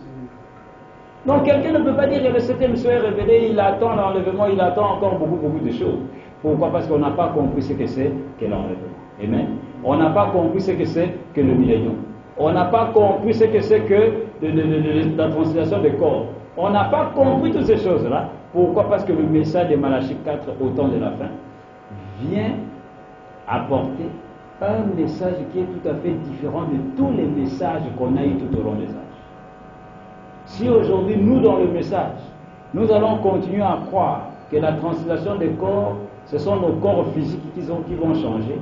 A: Donc, quelqu'un ne peut pas dire que le 7e sceau est révélé, il attend l'enlèvement, il attend encore beaucoup de choses. Pourquoi? Parce qu'on n'a pas compris ce que c'est que l'enlèvement. Amen. On n'a pas compris ce que c'est que le millénium. On n'a pas compris ce que c'est que la translation des corps. On n'a pas compris toutes ces choses-là. Pourquoi? Parce que le message de Malachie 4 au temps de la fin vient apporter un message qui est tout à fait différent de tous les messages qu'on a eu tout au long des âges. Si aujourd'hui, nous, dans le message, nous allons continuer à croire que la translation des corps, ce sont nos corps physiques qui vont changer,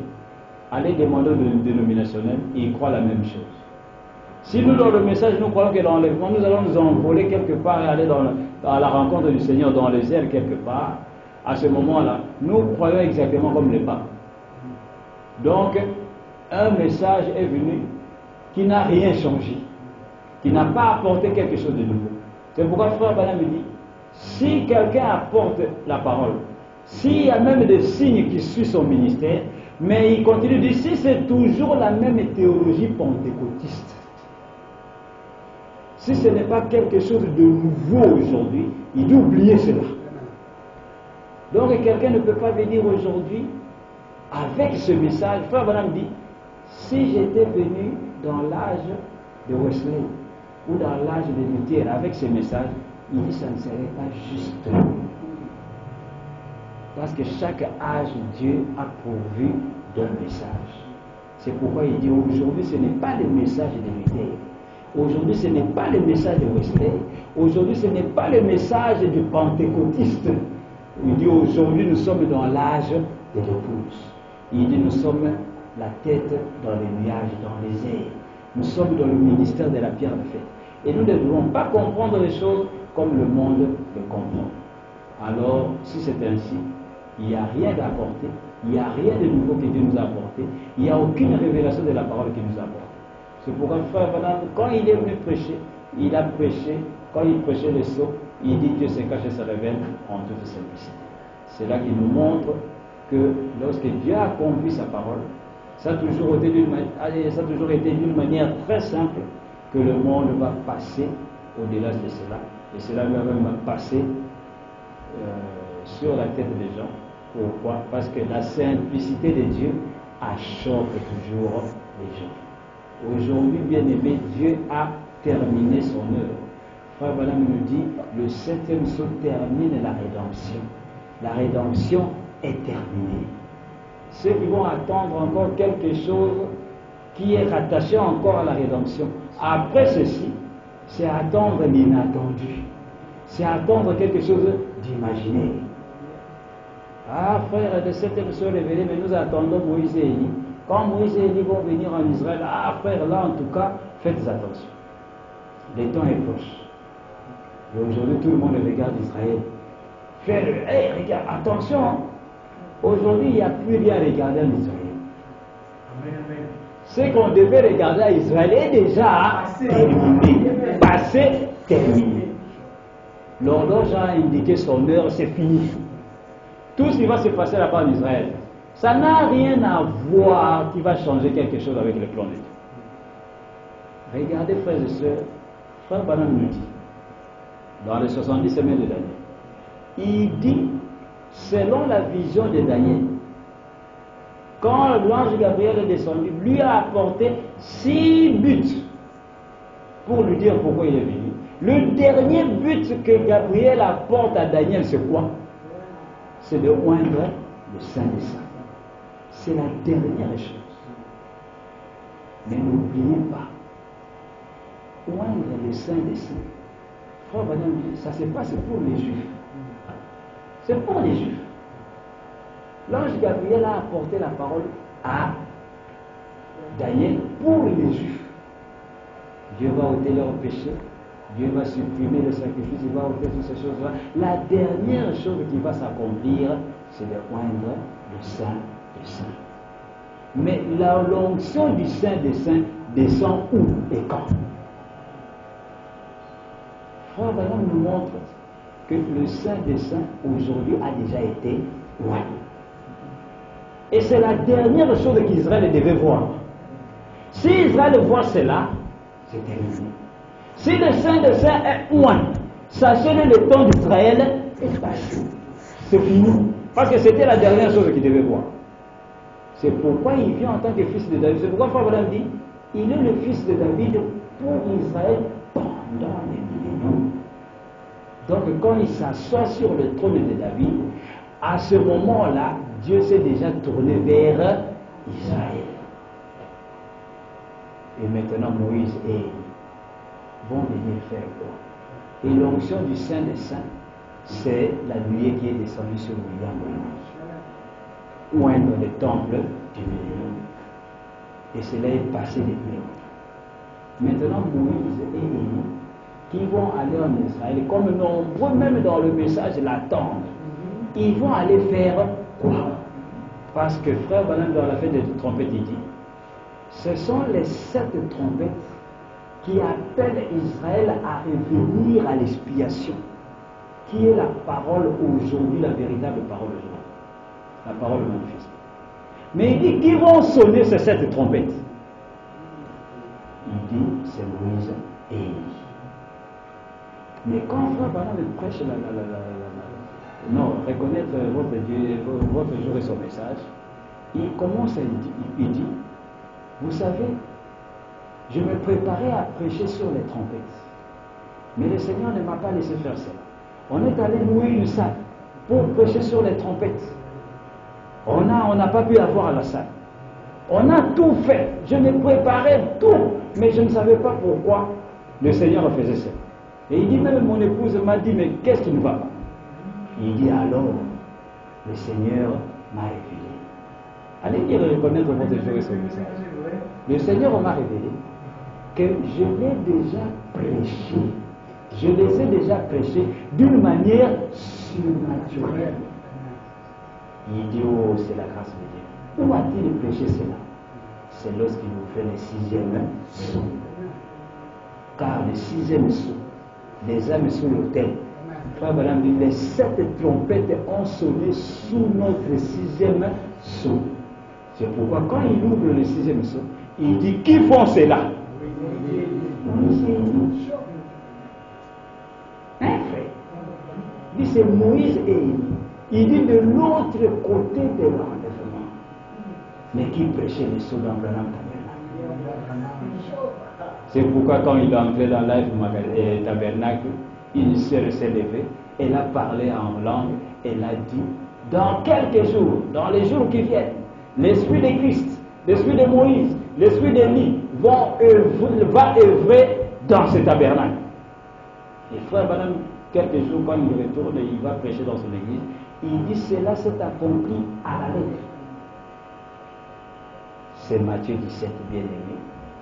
A: allez demander au dénominationnel, et ils croient la même chose. Si nous, dans le message, nous croyons que l'enlèvement, nous allons nous envoler quelque part et aller à la rencontre du Seigneur dans les airs quelque part, à ce moment-là, nous croyons exactement comme les papes. Donc, un message est venu qui n'a rien changé, qui n'a pas apporté quelque chose de nouveau. C'est pourquoi Frère Branham me dit, si quelqu'un apporte la parole, s'il y a même des signes qui suivent son ministère, mais il continue de dire, si c'est toujours la même théologie pentecôtiste, si ce n'est pas quelque chose de nouveau aujourd'hui, il doit oublier cela. Donc quelqu'un ne peut pas venir aujourd'hui avec ce message. Frère Branham dit, si j'étais venu dans l'âge de Wesley ou dans l'âge de Luther avec ce message, il dit ça ne serait pas juste. Parce que chaque âge, Dieu a pourvu d'un message. C'est pourquoi il dit aujourd'hui ce n'est pas le message de Luther. Aujourd'hui ce n'est pas le message de Wesley. Aujourd'hui ce n'est pas le message du pentecôtiste. Il dit aujourd'hui nous sommes dans l'âge de l'épouse. Il dit nous sommes la tête dans les nuages, dans les airs. Nous sommes dans le ministère de la pierre de fête. Et nous ne devons pas comprendre les choses comme le monde le comprend. Alors, si c'est ainsi, il n'y a rien d'apporté, il n'y a rien de nouveau que Dieu nous a apporté, il n'y a aucune révélation de la parole qu'il nous apporte. C'est pourquoi Frère Branham, quand il est venu prêcher, il a prêché, quand il prêchait le sceau, il dit Dieu se cache et se révèle en toute simplicité. C'est là qu'il nous montre que lorsque Dieu a accompli sa parole, ça a toujours été d'une manière très simple que le monde va passer au-delà de cela. Et cela va même passer sur la tête des gens. Pourquoi? Parce que la simplicité de Dieu achoppe toujours les gens. Aujourd'hui, bien aimé, Dieu a terminé son œuvre. Frère Branham nous dit, le 7e sceau termine la rédemption. La rédemption est terminée. Ceux qui vont attendre encore quelque chose qui est rattaché encore à la rédemption, après ceci, c'est attendre l'inattendu. C'est attendre quelque chose d'imaginaire. Ah frère, de cette émission révélée, mais nous attendons Moïse et Élie. Quand Moïse et Élie vont venir en Israël, ah frère, là en tout cas, faites attention. Le temps est proche. Et aujourd'hui, tout le monde regarde Israël. Fais-le, hey, regarde, attention. Hein. Aujourd'hui, il n'y a plus rien à regarder en Israël. Amen, amen. Ce qu'on devait regarder à Israël est déjà terminé. Passé, terminé. L'horloge a indiqué son heure, c'est fini. Tout ce qui va se passer là-bas en Israël, ça n'a rien à voir qui va changer quelque chose avec le plan de Dieu. Regardez, frères et sœurs, Frère Branham nous dit, dans les 70 semaines de Daniel, il dit, selon la vision de Daniel, quand l'ange Gabriel est descendu, lui a apporté 6 buts pour lui dire pourquoi il est venu. Le dernier but que Gabriel apporte à Daniel, c'est quoi? C'est de oindre le Saint des Saints. C'est la dernière chose. Mais n'oubliez pas, oindre le Saint des Saints, Frère Branham dit, ça se passe pour les Juifs. C'est pour les Juifs. L'ange Gabriel a apporté la parole à Daniel pour les Juifs. Dieu va ôter leurs péchés, Dieu va supprimer le sacrifice, il va ôter toutes ces choses-là. La dernière chose qui va s'accomplir, c'est de oindre le Saint des Saints. Mais l'onction du Saint des Saints descend où et quand? Frère Branham nous montre que le Saint des Saints aujourd'hui a déjà été oint. Et c'est la dernière chose qu'Israël devait voir. Si Israël voit cela, c'est terminé. Si le Saint des Saints est oint, sachez que le temps d'Israël est passé. C'est fini. Parce que c'était la dernière chose qu'il devait voir. C'est pourquoi il vient en tant que fils de David. C'est pourquoi Frère Branham dit, il est le fils de David pour Israël pendant les millénaires. Donc quand il s'assoit sur le trône de David, à ce moment-là, Dieu s'est déjà tourné vers Israël. Et maintenant Moïse et Élie vont venir faire quoi? Et l'onction du Saint des Saints, c'est la nuée qui est descendue sur William Branham, oindre le temple du millénaire. Et cela est passé depuis longtemps. Maintenant, Moïse et Élie, qui vont aller en Israël, comme nombreux, même dans le message, l'attendent, ils vont aller faire quoi? Parce que frère Branham, dans la fête des trompettes, il dit, ce sont les 7 trompettes qui appellent Israël à revenir à l'expiation, qui est la parole aujourd'hui, la véritable parole aujourd'hui, la parole manifeste. Mais il dit, qui vont sonner ces 7 trompettes? Il dit, c'est Moïse et Élie. Mais quand frère Branham prêche non, reconnaître votre Dieu, votre jour et son message, il commence à il dit, vous savez, je me préparais à prêcher sur les trompettes. Mais le Seigneur ne m'a pas laissé faire cela. On est allé louer une salle pour prêcher sur les trompettes. On n'a pas pu avoir à la salle. On a tout fait. Je me préparais tout. Mais je ne savais pas pourquoi le Seigneur faisait ça. Et il dit, même mon épouse m'a dit, mais qu'est-ce qui ne va pas? Il dit, alors, le Seigneur m'a révélé. Allez dire reconnaître votre jour et son message. Le Seigneur m'a révélé que je l'ai déjà prêché. Je les ai déjà prêchés d'une manière surnaturelle. Il dit, oh, c'est la grâce de Dieu. Où a-t-il prêché cela? C'est lorsqu'il nous fait le 6e saut. Car le 6e saut, les âmes sur l'autel. Frère Branham dit, les 7 trompettes ont sonné sous notre 6e saut. C'est pourquoi quand il ouvre le 6e saut, il dit, qui font cela? Moïse et Élie. Hein, frère? Il dit, c'est Moïse et Élie. Il dit de l'autre côté de l'enlèvement. Mais qui prêchait le saut dans Branham Tabernacle? C'est pourquoi quand il est entré dans Life Tabernacle, il s'est levé, elle a parlé en langue, elle a dit, dans quelques jours, dans les jours qui viennent, l'esprit de Christ, l'esprit de Moïse, l'esprit d'Élie va œuvrer dans ce tabernacle. Et frère Branham, quelques jours, quand il retourne, il va prêcher dans son église, il dit, cela s'est accompli à la lettre. C'est Matthieu 17, bien aimé,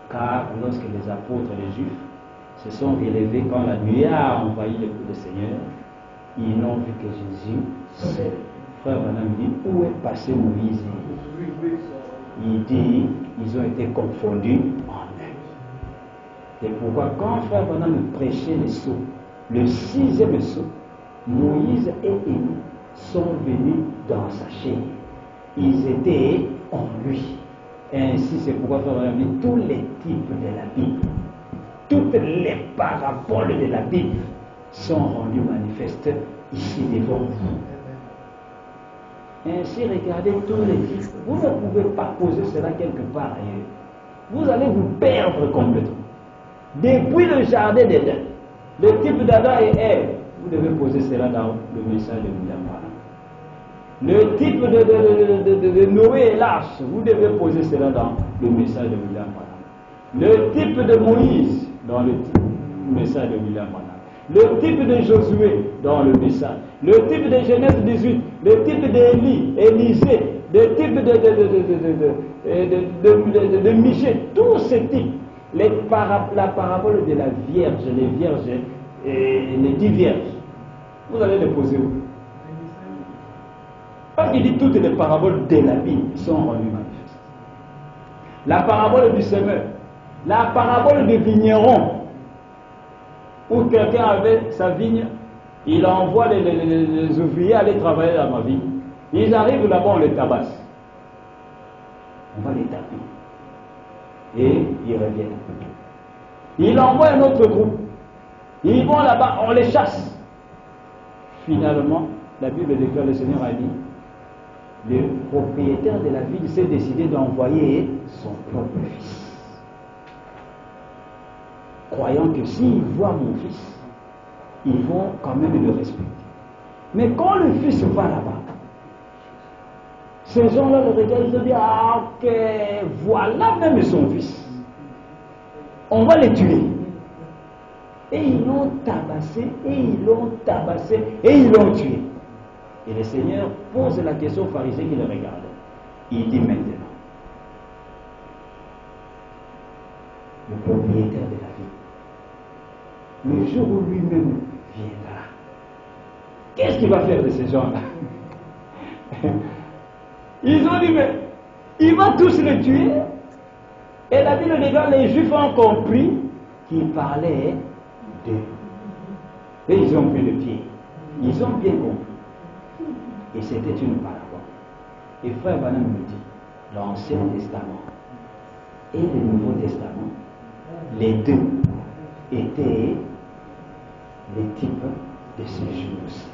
A: car lorsque les apôtres, les juifs, se sont élevés quand la nuit a envahi le Seigneur, ils n'ont vu que Jésus seul. Frère Branham dit, où est passé Moïse? Il dit, ils ont été confondus en eux. C'est pourquoi quand frère Branham prêchait les sauts, le 6e saut, Moïse et Élie sont venus dans sa chair. Ils étaient en lui. Et ainsi, c'est pourquoi frère Branham dit, tous les types de la Bible, toutes les paraboles de la Bible sont rendues manifestes ici devant vous. Ainsi, regardez tous les types. Vous ne pouvez pas poser cela quelque part ailleurs. Vous allez vous perdre complètement. Depuis le jardin d'Éden, le type d'Adam et Ève, vous devez poser cela dans le message de William Branham. Le type de Noé et l'arche, vous devez poser cela dans le message de William Branham. Le type de Moïse, dans le message de William Branham. Le type de Josué, dans le message. Le type de Genèse 18, le type d'Élie, Élisée, le type de Michée, tous ces types. La parabole de la Vierge, les vierges, les 10 vierges, vous allez les poser où? Parce qu'il dit toutes les paraboles de la Bible sont rendues manifestes. La parabole du semeur, la parabole du vigneron, où quelqu'un avait sa vigne, il envoie les ouvriers aller travailler dans ma vigne. Ils arrivent là-bas, on les tabasse. On va les taper. Et ils reviennent. Il envoie un autre groupe. Ils vont là-bas, on les chasse. Finalement, la Bible déclare, le Seigneur a dit, le propriétaire de la ville s'est décidé d'envoyer son propre fils. Croyant que s'ils voient mon fils, ils vont quand même le respecter. Mais quand le fils va là-bas, ces gens-là le regardent, ils se disent, ah ok, voilà même son fils. On va les tuer. Et ils l'ont tabassé, et ils l'ont tabassé, et ils l'ont tué. Et le Seigneur pose la question aux pharisiens qui le regardaient. Il dit maintenant, le propriétaire de le jour où lui-même viendra, qu'est-ce qu'il va faire de ces gens-là? Ils ont dit, mais il va tous les tuer. Et la Bible dedans, les Juifs ont compris qu'il parlait d'eux. Et ils ont pris le pied. Ils ont bien compris. Et c'était une parabole. Et frère Branham me dit, l'Ancien Testament et le Nouveau Testament, les deux étaient les types de ces jours-ci.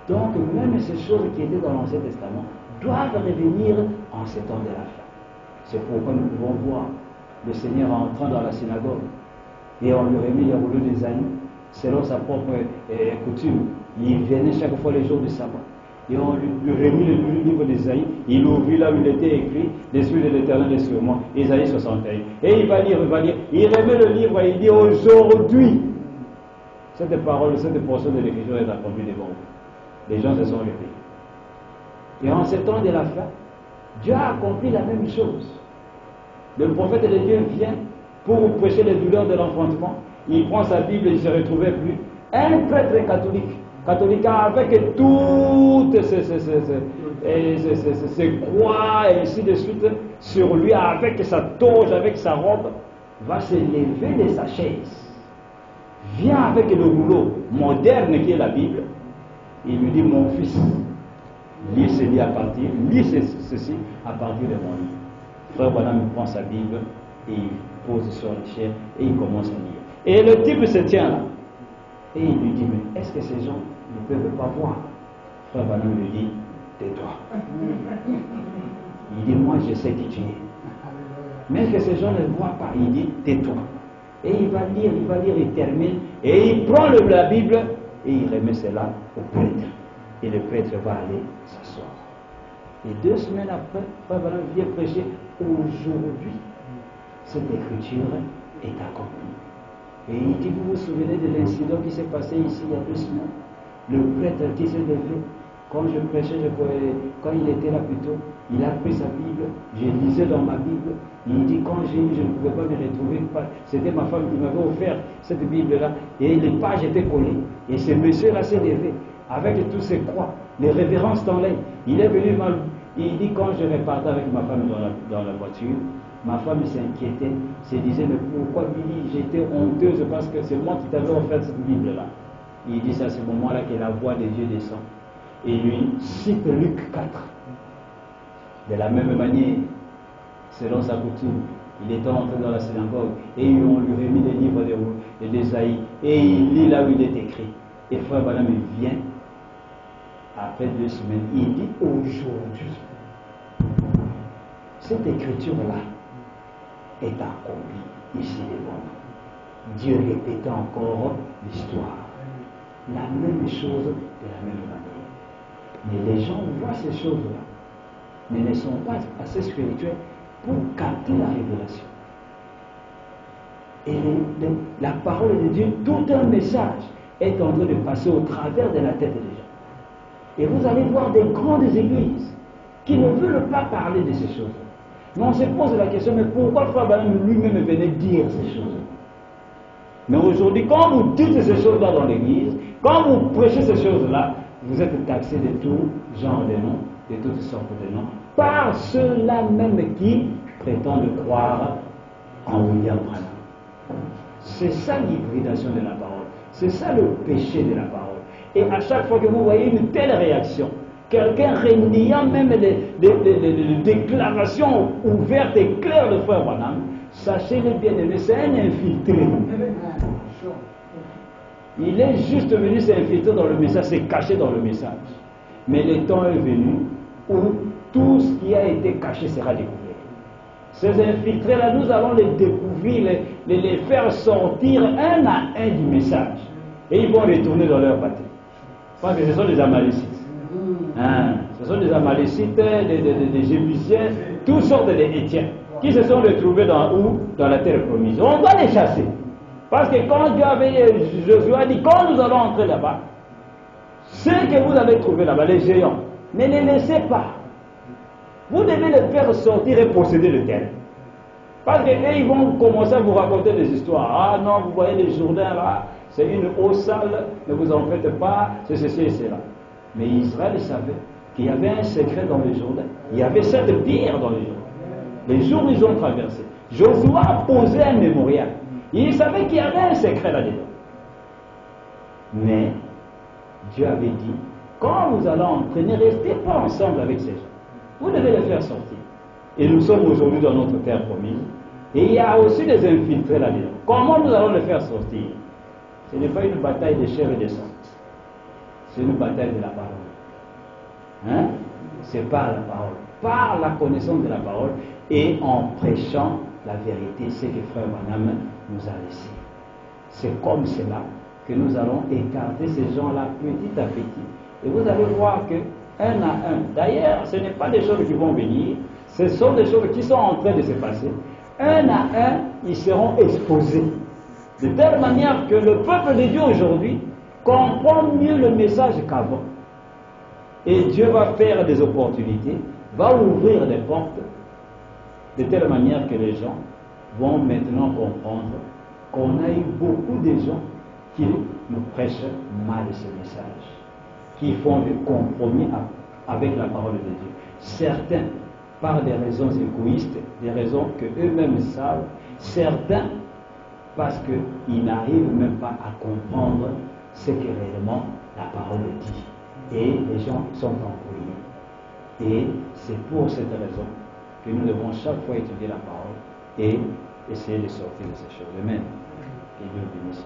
A: Donc, même ces choses qui étaient dans l'Ancien Testament doivent revenir en ces temps de la fin. C'est pourquoi nous pouvons voir le Seigneur entrant dans la synagogue et on lui remet les rouleaux d'Ésaïe selon sa propre coutume. Il venait chaque fois les jours du sabbat et on lui remet le livre d'Ésaïe. Il ouvrit là où il était écrit l'Esprit de l'Éternel est sur moi, Ésaïe 61. Et il va lire. Il remet le livre et il dit aujourd'hui, cette parole, cette portion de l'Écriture est accomplie devant vous. Les gens se sont levés. Et en ce temps de la fin, Dieu a accompli la même chose. Le prophète de Dieu vient pour prêcher les douleurs de l'enfantement. Il prend sa Bible et il ne se retrouvait plus. Un prêtre catholique avec toutes ses croix et ainsi de suite sur lui, avec sa toge, avec sa robe, va se lever de sa chaise. Vient avec le rouleau moderne qui est la Bible. Il lui dit, mon fils, lis ceci à partir de mon livre. Frère Branham prend sa Bible et il pose sur le chair et il commence à lire. Et le type se tient là. Et il lui dit, mais est-ce que ces gens ne peuvent pas voir? Frère Branham lui dit, tais-toi. Il dit, moi je sais qui tu es. Mais que ces gens ne voient pas, il dit, tais-toi. Et il va lire, il termine. Et il prend la Bible et il remet cela au prêtre. Et le prêtre va aller s'asseoir. Et 2 semaines après, Frère Branham vient prêcher. Aujourd'hui, cette écriture est accomplie. Et il dit, vous vous souvenez de l'incident qui s'est passé ici il y a 2 semaines? Le prêtre qui s'est levé, quand je prêchais, quand il était là plutôt, il a pris sa Bible, je lisais dans ma Bible, il dit, quand je ne pouvais pas me retrouver, c'était ma femme qui m'avait offert cette Bible-là, et les pages étaient collées. Et ce monsieur-là s'est levé, avec tous ses croix, les révérences dans l'air. Il est venu, il dit, quand je repartais avec ma femme dans la voiture, ma femme s'inquiétait, se disait, mais pourquoi Billy, j'étais honteuse parce que c'est moi qui t'avais offert cette Bible-là. Il dit, c'est à ce moment-là que la voix de Dieu descend. Et lui cite Luc 4. De la même manière, selon sa coutume, il était entré dans la synagogue et on lui remis les livres d'Ésaïe et il lit là où il est écrit. Et Frère Branham vient, après 2 semaines, il dit aujourd'hui, cette écriture-là est accomplie ici devant nous. Dieu répétait encore l'histoire. La même chose de la même manière. Mais les gens voient ces choses-là, mais ne sont pas assez spirituels pour capter la révélation. Et la parole de Dieu, tout un message est en train de passer au travers de la tête des gens. Et vous allez voir des grandes églises qui ne veulent pas parler de ces choses. Mais on se pose la question, mais pourquoi Frère Branham lui-même venait dire ces choses? Mais aujourd'hui, quand vous dites ces choses-là dans l'église, quand vous prêchez ces choses-là, vous êtes taxés de tout genre de noms, de toutes sortes de noms, par ceux-là même qui prétendent croire en William Branham. C'est ça l'hybridation de la parole. C'est ça le péché de la parole. Et à chaque fois que vous voyez une telle réaction, quelqu'un reniant même les déclarations ouvertes et claires de Frère Branham, sachez-le bien aimé, c'est un infiltré. Il est juste venu s'infiltrer dans le message, s'est caché dans le message. Mais le temps est venu où tout ce qui a été caché sera découvert. Ces infiltrés-là, nous allons les découvrir, les faire sortir un à un du message. Et ils vont retourner dans leur patrie. Parce que ce sont des Amalécites. Ce sont des Amalécites, des Jébusiens, toutes sortes d'Étiens, qui se sont retrouvés dans la terre promise. On doit les chasser. Parce que quand Josué a dit, quand nous allons entrer là-bas, ceux que vous avez trouvés là-bas, les géants, ne les laissez pas. Vous devez les faire sortir et posséder le terrain. Parce qu'eux, ils vont commencer à vous raconter des histoires. Ah non, vous voyez les Jourdains là, c'est une eau sale, ne vous en faites pas, c'est ceci et cela. Mais Israël savait qu'il y avait un secret dans les Jourdains. Il y avait cette pierre dans les Jourdains. Les jours où ils ont traversé, Josué a posé un mémorial. Il savait qu'il y avait un secret là-dedans. Mais Dieu avait dit, quand vous allez entrer, ne restez pas ensemble avec ces gens. Vous devez les faire sortir. Et nous sommes aujourd'hui dans notre terre promise. Et il y a aussi des infiltrés là-dedans. Comment nous allons les faire sortir? Ce n'est pas une bataille de chair et de sang. C'est une bataille de la parole. Hein? C'est par la parole. Par la connaissance de la parole et en prêchant la vérité, c'est que Frère Branham nous a laissé. C'est comme cela que nous allons écarter ces gens-là petit à petit. Et vous allez voir que un à un, d'ailleurs, ce n'est pas des choses qui vont venir, ce sont des choses qui sont en train de se passer. Un à un, ils seront exposés. De telle manière que le peuple de Dieu aujourd'hui comprend mieux le message qu'avant. Et Dieu va faire des opportunités, va ouvrir des portes, de telle manière que les gens vont maintenant comprendre qu'on a eu beaucoup de gens qui nous prêchent mal ce message, qui font des compromis avec la parole de Dieu. Certains, par des raisons égoïstes, des raisons que eux-mêmes savent, certains, parce qu'ils n'arrivent même pas à comprendre ce que réellement la parole dit. Et les gens sont embrouillés. Et c'est pour cette raison que nous devons chaque fois étudier la parole et essayer de sortir de ces choses. Amen. Que Dieu bénisse.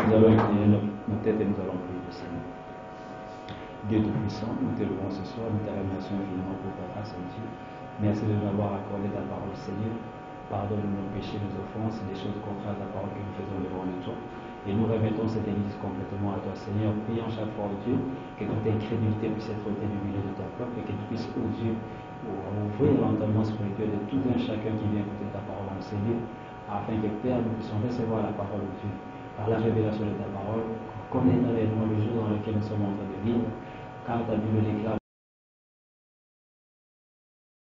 A: Nous allons incliner nos têtes et nous allons prier le Seigneur. Dieu Tout-Puissant, nous te louons ce soir, nous te remercions infiniment pour ta grâce, Dieu. Merci de nous avoir accordé ta parole, Seigneur. Pardonne nos péchés, nos offenses, des choses contraires à ta parole que nous faisons devant toi. Et nous remettons cette église complètement à toi, Seigneur. Prions chaque fois, oh Dieu, que toute incrédulité puisse être ôtée du milieu de ton peuple et que tu puisses, oh Dieu, ouvrir l'entendement spirituel de tout un chacun qui vient écouter ta parole, mon Seigneur, afin que, Père, nous puissions recevoir la parole de Dieu par la révélation de ta parole, connaître réellement le jour dans lequel nous sommes en train de vivre, car ta Bible déclare